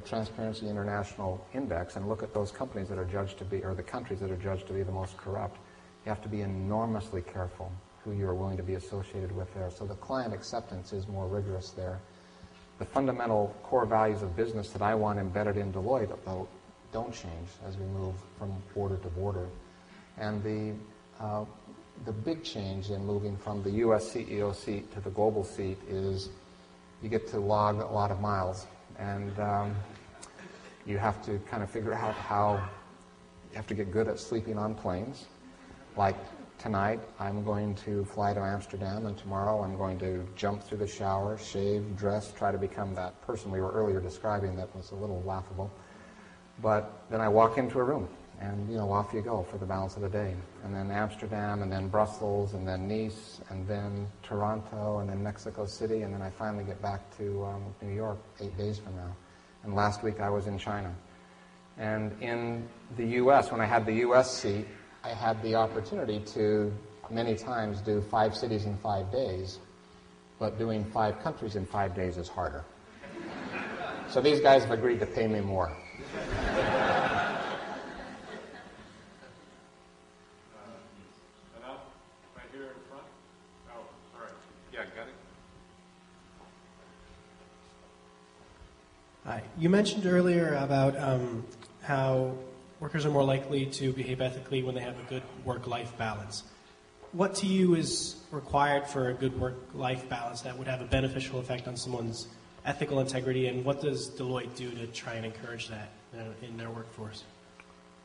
Transparency International Index and look at those companies that are judged to be, or the countries that are judged to be the most corrupt. You have to be enormously careful who you are willing to be associated with there. So the client acceptance is more rigorous there. The fundamental core values of business that I want embedded in Deloitte, though, don't change as we move from border to border. And the big change in moving from the U.S. CEO seat to the global seat is you get to log a lot of miles. And you have to kind of figure out how you have to get good at sleeping on planes. Like tonight, I'm going to fly to Amsterdam, and tomorrow I'm going to jump through the shower, shave, dress, try to become that person we were earlier describing that was a little laughable. But then I walk into a room. And, off you go for the balance of the day. And then Amsterdam, and then Brussels, and then Nice, and then Toronto, and then Mexico City, and then I finally get back to New York 8 days from now. And last week I was in China. And in the U.S., when I had the U.S. seat, I had the opportunity to many times do 5 cities in 5 days, but doing 5 countries in 5 days is harder. So these guys have agreed to pay me more. Right here in front? Oh, all right. Yeah, got it. Hi. You mentioned earlier about how workers are more likely to behave ethically when they have a good work-life balance. What to you is required for a good work-life balance that would have a beneficial effect on someone's ethical integrity, and what does Deloitte do to try and encourage that in their workforce?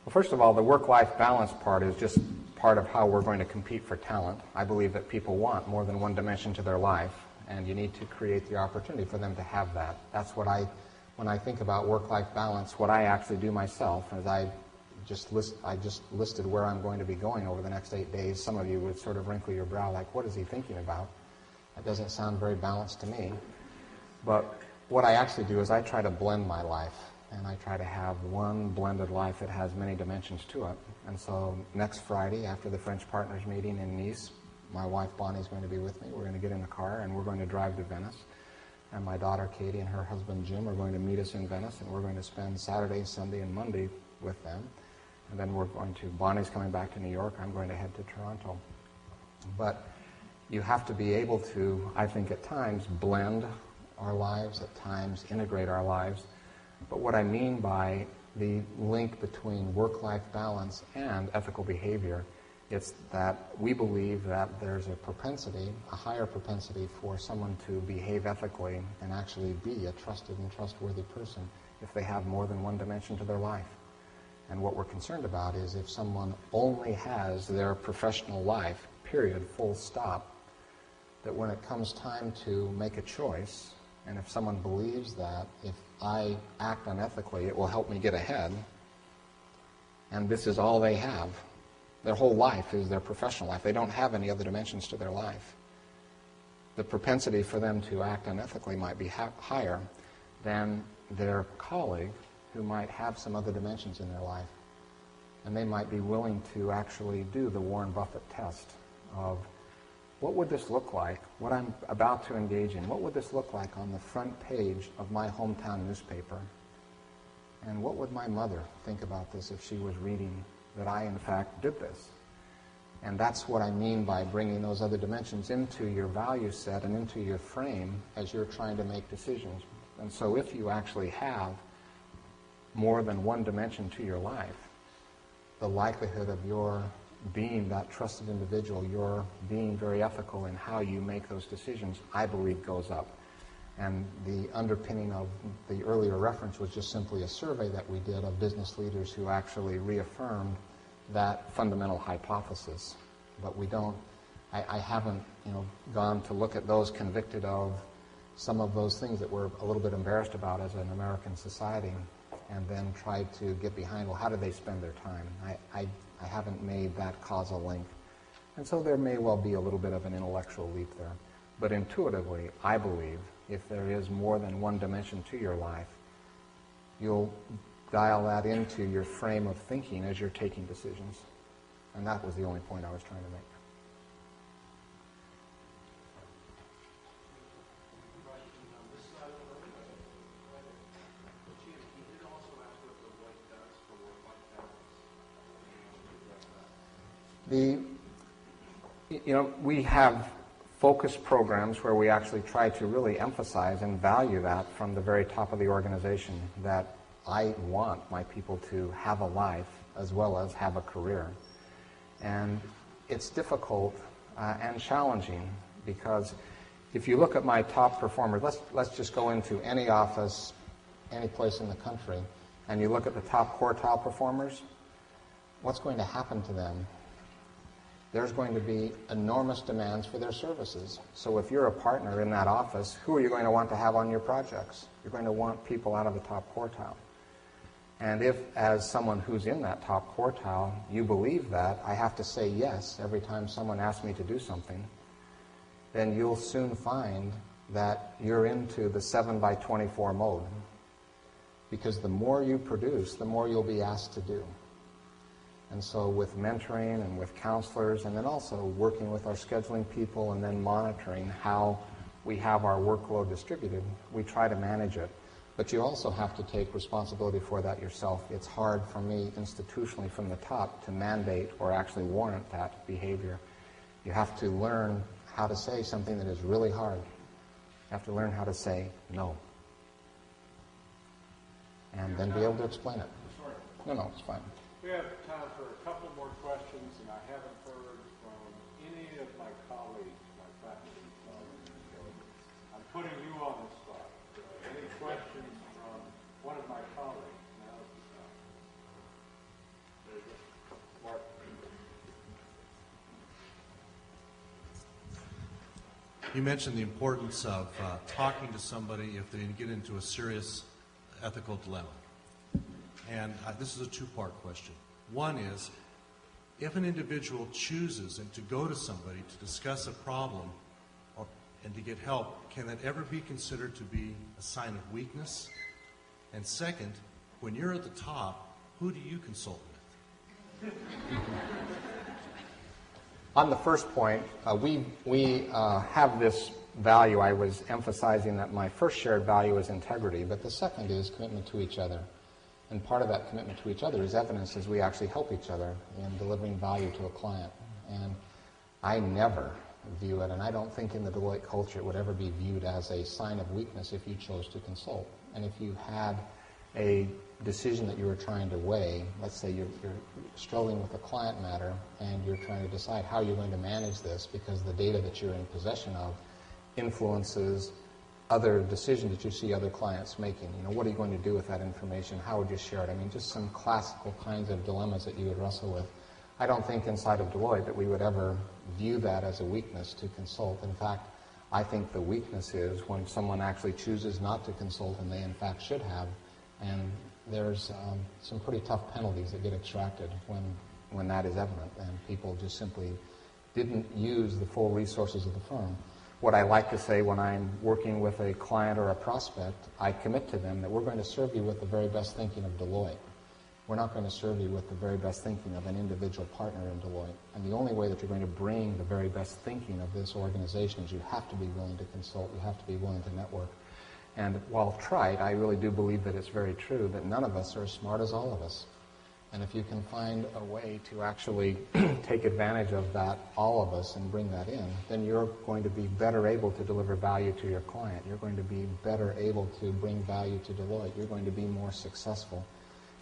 Well, first of all, the work-life balance part is just part of how we're going to compete for talent. I believe that people want more than one dimension to their life, and you need to create the opportunity for them to have that. That's what when I think about work-life balance, what I actually do myself is I just listed where I'm going to be going over the next 8 days. Some of you would sort of wrinkle your brow like, what is he thinking about? That doesn't sound very balanced to me. But what I actually do is I try to blend my life, and I try to have one blended life that has many dimensions to it. And so next Friday, after the French Partners meeting in Nice, my wife Bonnie is going to be with me. We're going to get in the car, and we're going to drive to Venice. And my daughter Katie and her husband Jim are going to meet us in Venice, and we're going to spend Saturday, Sunday, and Monday with them. And then Bonnie's coming back to New York. I'm going to head to Toronto. But you have to be able to, I think at times, blend our lives, at times integrate our lives. But what I mean by the link between work-life balance and ethical behavior, it's that we believe that there's a higher propensity for someone to behave ethically and actually be a trusted and trustworthy person if they have more than one dimension to their life. And what we're concerned about is if someone only has their professional life, period, full stop, that when it comes time to make a choice, and if someone believes that if I act unethically, it will help me get ahead, and this is all they have, their whole life is their professional life. They don't have any other dimensions to their life. The propensity for them to act unethically might be higher than their colleague who might have some other dimensions in their life. And they might be willing to actually do the Warren Buffett test of what would this look like, what I'm about to engage in, what would this look like on the front page of my hometown newspaper? And what would my mother think about this if she was reading that I, in fact, did this? And that's what I mean by bringing those other dimensions into your value set and into your frame as you're trying to make decisions. And so if you actually have more than one dimension to your life, the likelihood of your being that trusted individual, your being very ethical in how you make those decisions, I believe goes up. And the underpinning of the earlier reference was just simply a survey that we did of business leaders who actually reaffirmed that fundamental hypothesis. But I haven't gone to look at those convicted of some of those things that we're a little bit embarrassed about as an American society, and then tried to get behind, well, how do they spend their time? I haven't made that causal link. And so there may well be a little bit of an intellectual leap there. But intuitively, I believe if there is more than one dimension to your life, you'll dial that into your frame of thinking as you're taking decisions. And that was the only point I was trying to make. We have focused programs where we actually try to really emphasize and value that from the very top of the organization, that I want my people to have a life as well as have a career. And it's difficult and challenging because if you look at my top performers, let's just go into any office, any place in the country, and you look at the top quartile performers, what's going to happen to them? There's going to be enormous demands for their services. So if you're a partner in that office, who are you going to want to have on your projects? You're going to want people out of the top quartile. And if, as someone who's in that top quartile, you believe that I have to say yes every time someone asks me to do something, then you'll soon find that you're into the 7x24 mode. Because the more you produce, the more you'll be asked to do. And so with mentoring and with counselors, and then also working with our scheduling people and then monitoring how we have our workload distributed, we try to manage it. But you also have to take responsibility for that yourself. It's hard for me institutionally from the top to mandate or actually warrant that behavior. You have to learn how to say something that is really hard. You have to learn how to say no. And then be able to explain it. No, it's fine. We have time for a couple more questions, and I haven't heard from any of my colleagues, my faculty colleagues. So I'm putting you on the spot. Any questions from one of my colleagues? Now's the time. There you go. Mark. You mentioned the importance of talking to somebody if they get into a serious ethical dilemma. And this is a two-part question. One is, if an individual chooses to go to somebody to discuss a problem and to get help, can that ever be considered to be a sign of weakness? And second, when you're at the top, who do you consult with? On the first point, we have this value. I was emphasizing that my first shared value is integrity, but the second is commitment to each other. And part of that commitment to each other is evidence as we actually help each other in delivering value to a client. And I never view it, and I don't think in the Deloitte culture it would ever be viewed as a sign of weakness if you chose to consult. And if you had a decision that you were trying to weigh, let's say you're struggling with a client matter and you're trying to decide how you're going to manage this because the data that you're in possession of influences other decisions that you see other clients making. What are you going to do with that information? How would you share it? I mean, just some classical kinds of dilemmas that you would wrestle with. I don't think inside of Deloitte that we would ever view that as a weakness to consult. In fact, I think the weakness is when someone actually chooses not to consult and they in fact should have. And there's some pretty tough penalties that get extracted when that is evident and people just simply didn't use the full resources of the firm. What I like to say when I'm working with a client or a prospect, I commit to them that we're going to serve you with the very best thinking of Deloitte. We're not going to serve you with the very best thinking of an individual partner in Deloitte. And the only way that you're going to bring the very best thinking of this organization is you have to be willing to consult. You have to be willing to network. And while trite, I really do believe that it's very true that none of us are as smart as all of us. And if you can find a way to actually take advantage of that, all of us, and bring that in, then you're going to be better able to deliver value to your client. You're going to be better able to bring value to Deloitte. You're going to be more successful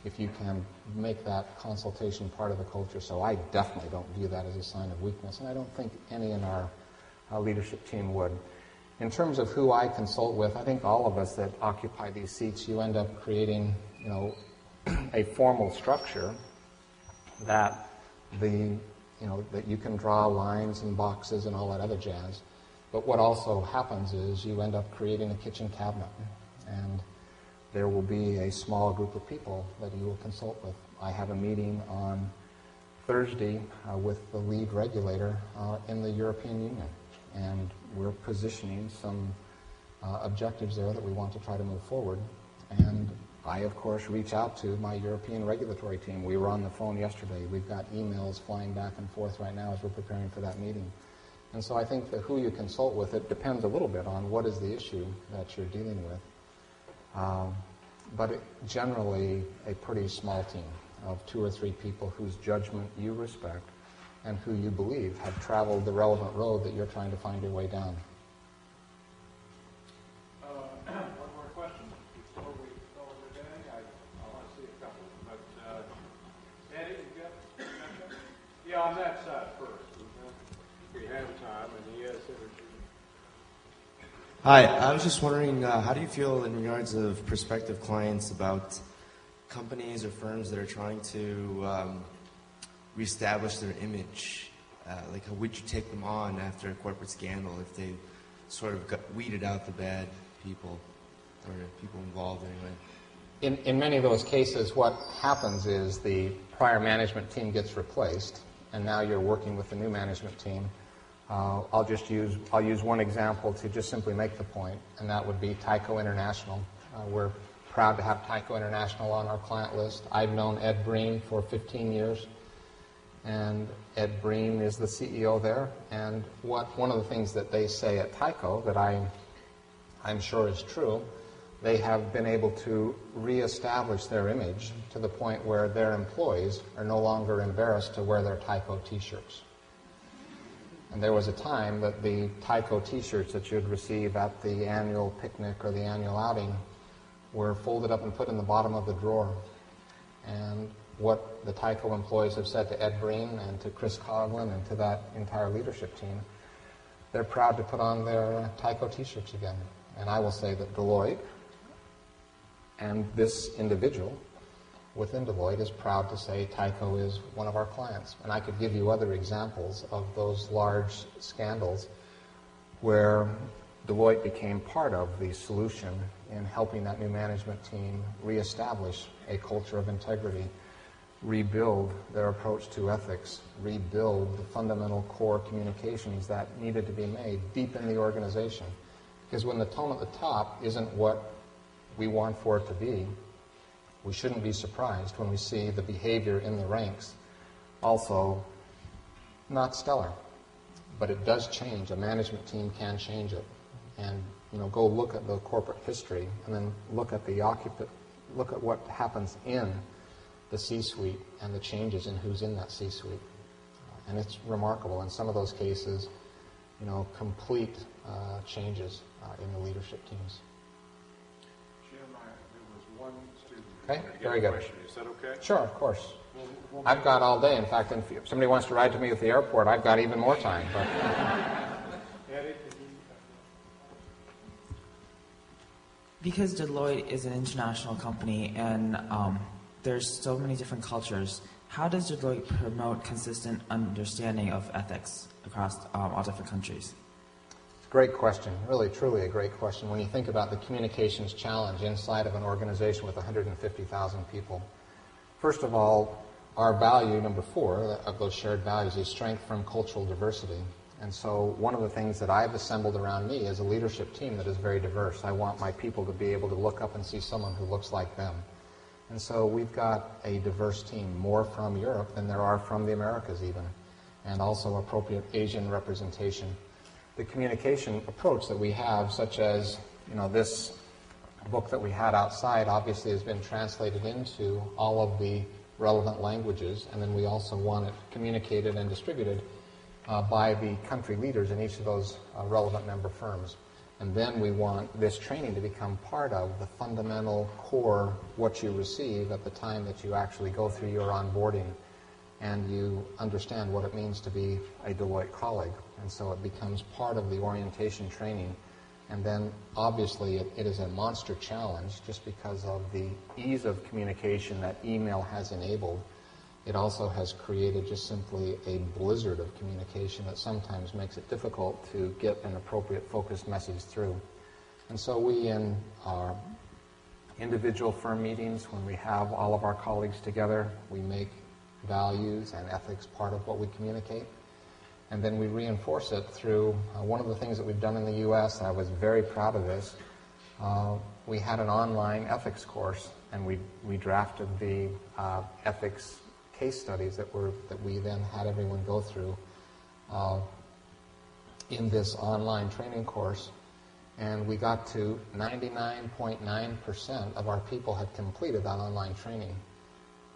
if you can make that consultation part of the culture. So I definitely don't view that as a sign of weakness, and I don't think any in our leadership team would. In terms of who I consult with, I think all of us that occupy these seats, you end up creating, a formal structure that that you can draw lines and boxes and all that other jazz. But what also happens is you end up creating a kitchen cabinet, and there will be a small group of people that you will consult with. I have a meeting on Thursday with the lead regulator in the European Union, and we're positioning some objectives there that we want to try to move forward. And I, of course, reach out to my European regulatory team. We were on the phone yesterday. We've got emails flying back and forth right now as we're preparing for that meeting. And so I think that who you consult with, it depends a little bit on what is the issue that you're dealing with. But generally, a pretty small team of 2 or 3 people whose judgment you respect and who you believe have traveled the relevant road that you're trying to find your way down. One more question before we call it a day. I want to see a couple. But Eddie, you got something? Yeah, on that side first. We have time, and he has energy. Hi, I was just wondering, how do you feel in regards of prospective clients about companies or firms that are trying to reestablish their image? Like, how would you take them on after a corporate scandal if they sort of weeded out the bad people or people involved anyway? In many of those cases, what happens is the prior management team gets replaced, and now you're working with the new management team. I'll use one example to just simply make the point, and that would be Tyco International. We're proud to have Tyco International on our client list. I've known Ed Breen for 15 years. and Ed Breen is the CEO there. And one of the things that they say at Tyco that I'm sure is true, they have been able to reestablish their image to the point where their employees are no longer embarrassed to wear their Tyco t-shirts. And there was a time that the Tyco t-shirts that you'd receive at the annual picnic or the annual outing were folded up and put in the bottom of the drawer. And what the Tyco employees have said to Ed Breen and to Chris Coughlin and to that entire leadership team, they're proud to put on their Tyco t-shirts again. And I will say that Deloitte and this individual within Deloitte is proud to say Tyco is one of our clients. And I could give you other examples of those large scandals where Deloitte became part of the solution in helping that new management team reestablish a culture of integrity, rebuild their approach to ethics, rebuild the fundamental core communications that needed to be made deep in the organization. Because when the tone at the top isn't what we want for it to be, we shouldn't be surprised when we see the behavior in the ranks also not stellar. But it does change. A management team can change it. And go look at the corporate history and then look at what happens in the C-suite and the changes in who's in that C-suite. And it's remarkable. In some of those cases, complete changes in the leadership teams. Jim, there was one student. Okay, very good. Is that okay? Sure, of course. I've got all day. In fact, if somebody wants to ride to me at the airport, I've got even more time. But because Deloitte is an international company and there's so many different cultures, how does Deloitte promote consistent understanding of ethics across all different countries? Great question. Really, truly a great question. When you think about the communications challenge inside of an organization with 150,000 people, first of all, our value, number 4 of those shared values, is strength from cultural diversity. And so one of the things that I've assembled around me is a leadership team that is very diverse. I want my people to be able to look up and see someone who looks like them. And so we've got a diverse team, more from Europe than there are from the Americas even, and also appropriate Asian representation. The communication approach that we have, such as this book that we had outside, obviously has been translated into all of the relevant languages, and then we also want it communicated and distributed by the country leaders in each of those relevant member firms. And then we want this training to become part of the fundamental core, what you receive at the time that you actually go through your onboarding and you understand what it means to be a Deloitte colleague. And so it becomes part of the orientation training. And then obviously it is a monster challenge just because of the ease of communication that email has enabled. It also has created just simply a blizzard of communication that sometimes makes it difficult to get an appropriate focused message through. And so we, in our individual firm meetings, when we have all of our colleagues together, we make values and ethics part of what we communicate. And then we reinforce it through one of the things that we've done in the U.S., I was very proud of this, we had an online ethics course, and we drafted the ethics case studies that we then had everyone go through in this online training course, and we got to 99.9% of our people had completed that online training.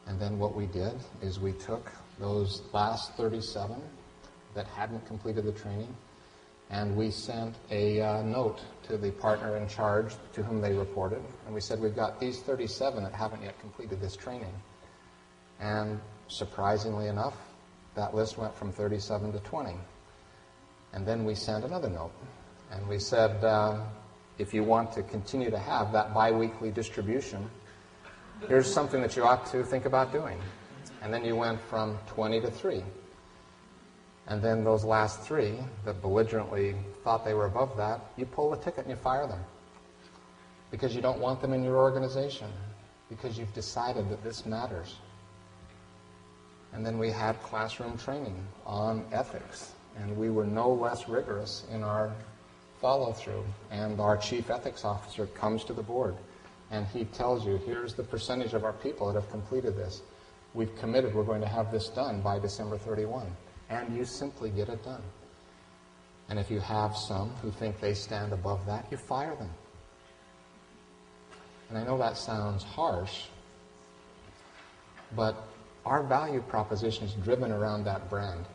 And then what we did is we took those last 37 that hadn't completed the training, and we sent a note to the partner in charge to whom they reported, and we said, we've got these 37 that haven't yet completed this training. And surprisingly enough, that list went from 37 to 20. And then we sent another note, and we said, if you want to continue to have that biweekly distribution, here's something that you ought to think about doing. And then you went from 20 to 3. And then those last 3 that belligerently thought they were above that, you pull the ticket and you fire them. Because you don't want them in your organization. Because you've decided that this matters. And then we had classroom training on ethics. And we were no less rigorous in our follow-through. And our chief ethics officer comes to the board and he tells you, here's the percentage of our people that have completed this. we've committed we're going to have this done by December 31. And you simply get it done. And if you have some who think they stand above that, you fire them. And I know that sounds harsh, but our value proposition is driven around that brand.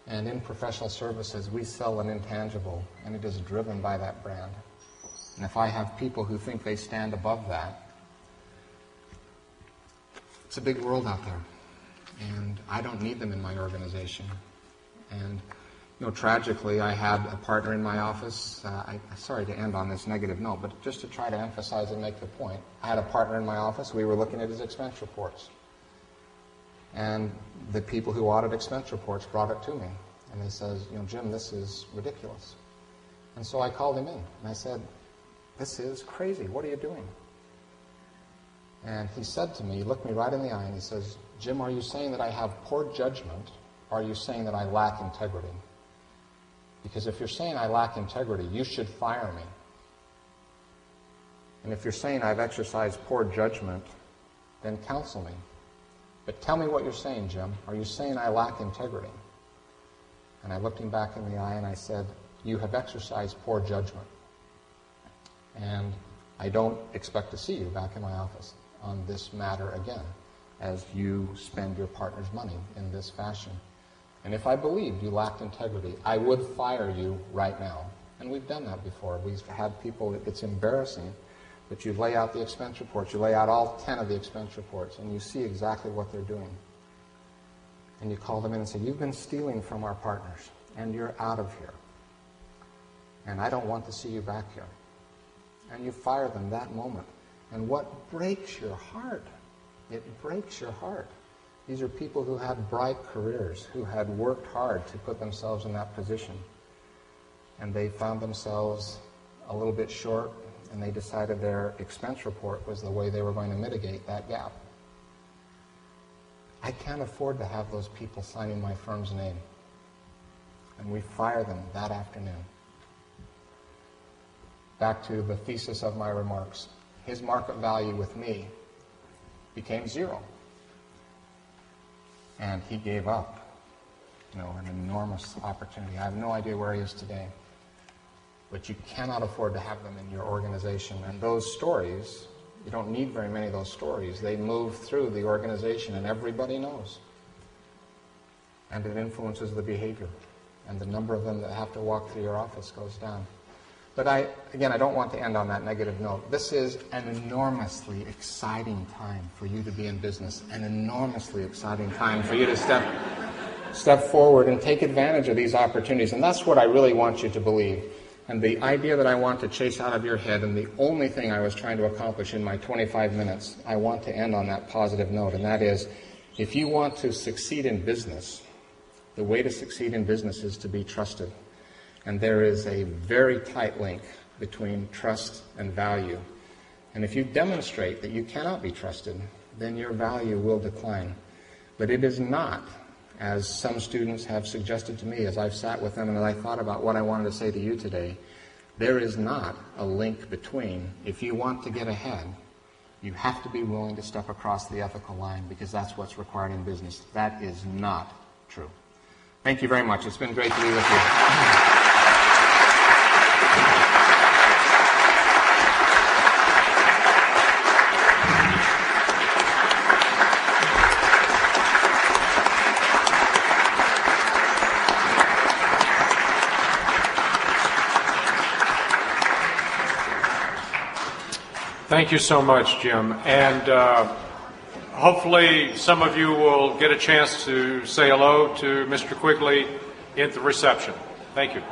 And in professional services, we sell an intangible, and it is driven by that brand. And if I have people who think they stand above that, it's a big world out there. And I don't need them in my organization. And, tragically, I had a partner in my office. Sorry to end on this negative note, but just to try to emphasize and make the point, I had a partner in my office. We were looking at his expense reports. And the people who audit expense reports brought it to me. And they says, Jim, this is ridiculous. And so I called him in, and I said, this is crazy. What are you doing? And he said to me, he looked me right in the eye, and he says, Jim, are you saying that I have poor judgment, or are you saying that I lack integrity? Because if you're saying I lack integrity, you should fire me. And if you're saying I've exercised poor judgment, then counsel me. But tell me what you're saying, Jim. Are you saying I lack integrity? And I looked him back in the eye and I said, you have exercised poor judgment. And I don't expect to see you back in my office on this matter again as you spend your partner's money in this fashion. And if I believed you lacked integrity, I would fire you right now. And we've done that before. We've had people, it's embarrassing, but you lay out the expense reports, you lay out all 10 of the expense reports, and you see exactly what they're doing. And you call them in and say, you've been stealing from our partners, and you're out of here. And I don't want to see you back here. And you fire them that moment. And what breaks your heart? It breaks your heart. These are people who had bright careers, who had worked hard to put themselves in that position. And they found themselves a little bit short, and they decided their expense report was the way they were going to mitigate that gap. I can't afford to have those people signing my firm's name. And we fire them that afternoon. Back to the thesis of my remarks. His market value with me became 0. And he gave up, an enormous opportunity. I have no idea where he is today. But you cannot afford to have them in your organization. And those stories, you don't need very many of those stories. They move through the organization and everybody knows. And it influences the behavior. And the number of them that have to walk through your office goes down. But I don't want to end on that negative note. This is an enormously exciting time for you to be in business, an enormously exciting time for you to step forward and take advantage of these opportunities. And that's what I really want you to believe. And the idea that I want to chase out of your head, and the only thing I was trying to accomplish in my 25 minutes, I want to end on that positive note, and that is, if you want to succeed in business, the way to succeed in business is to be trusted. And there is a very tight link between trust and value. And if you demonstrate that you cannot be trusted, then your value will decline. But it is not, as some students have suggested to me as I've sat with them and as I thought about what I wanted to say to you today, there is not a link between, if you want to get ahead, you have to be willing to step across the ethical line because that's what's required in business. That is not true. Thank you very much. It's been great to be with you. Thank you so much, Jim. And hopefully some of you will get a chance to say hello to Mr. Quigley at the reception. Thank you.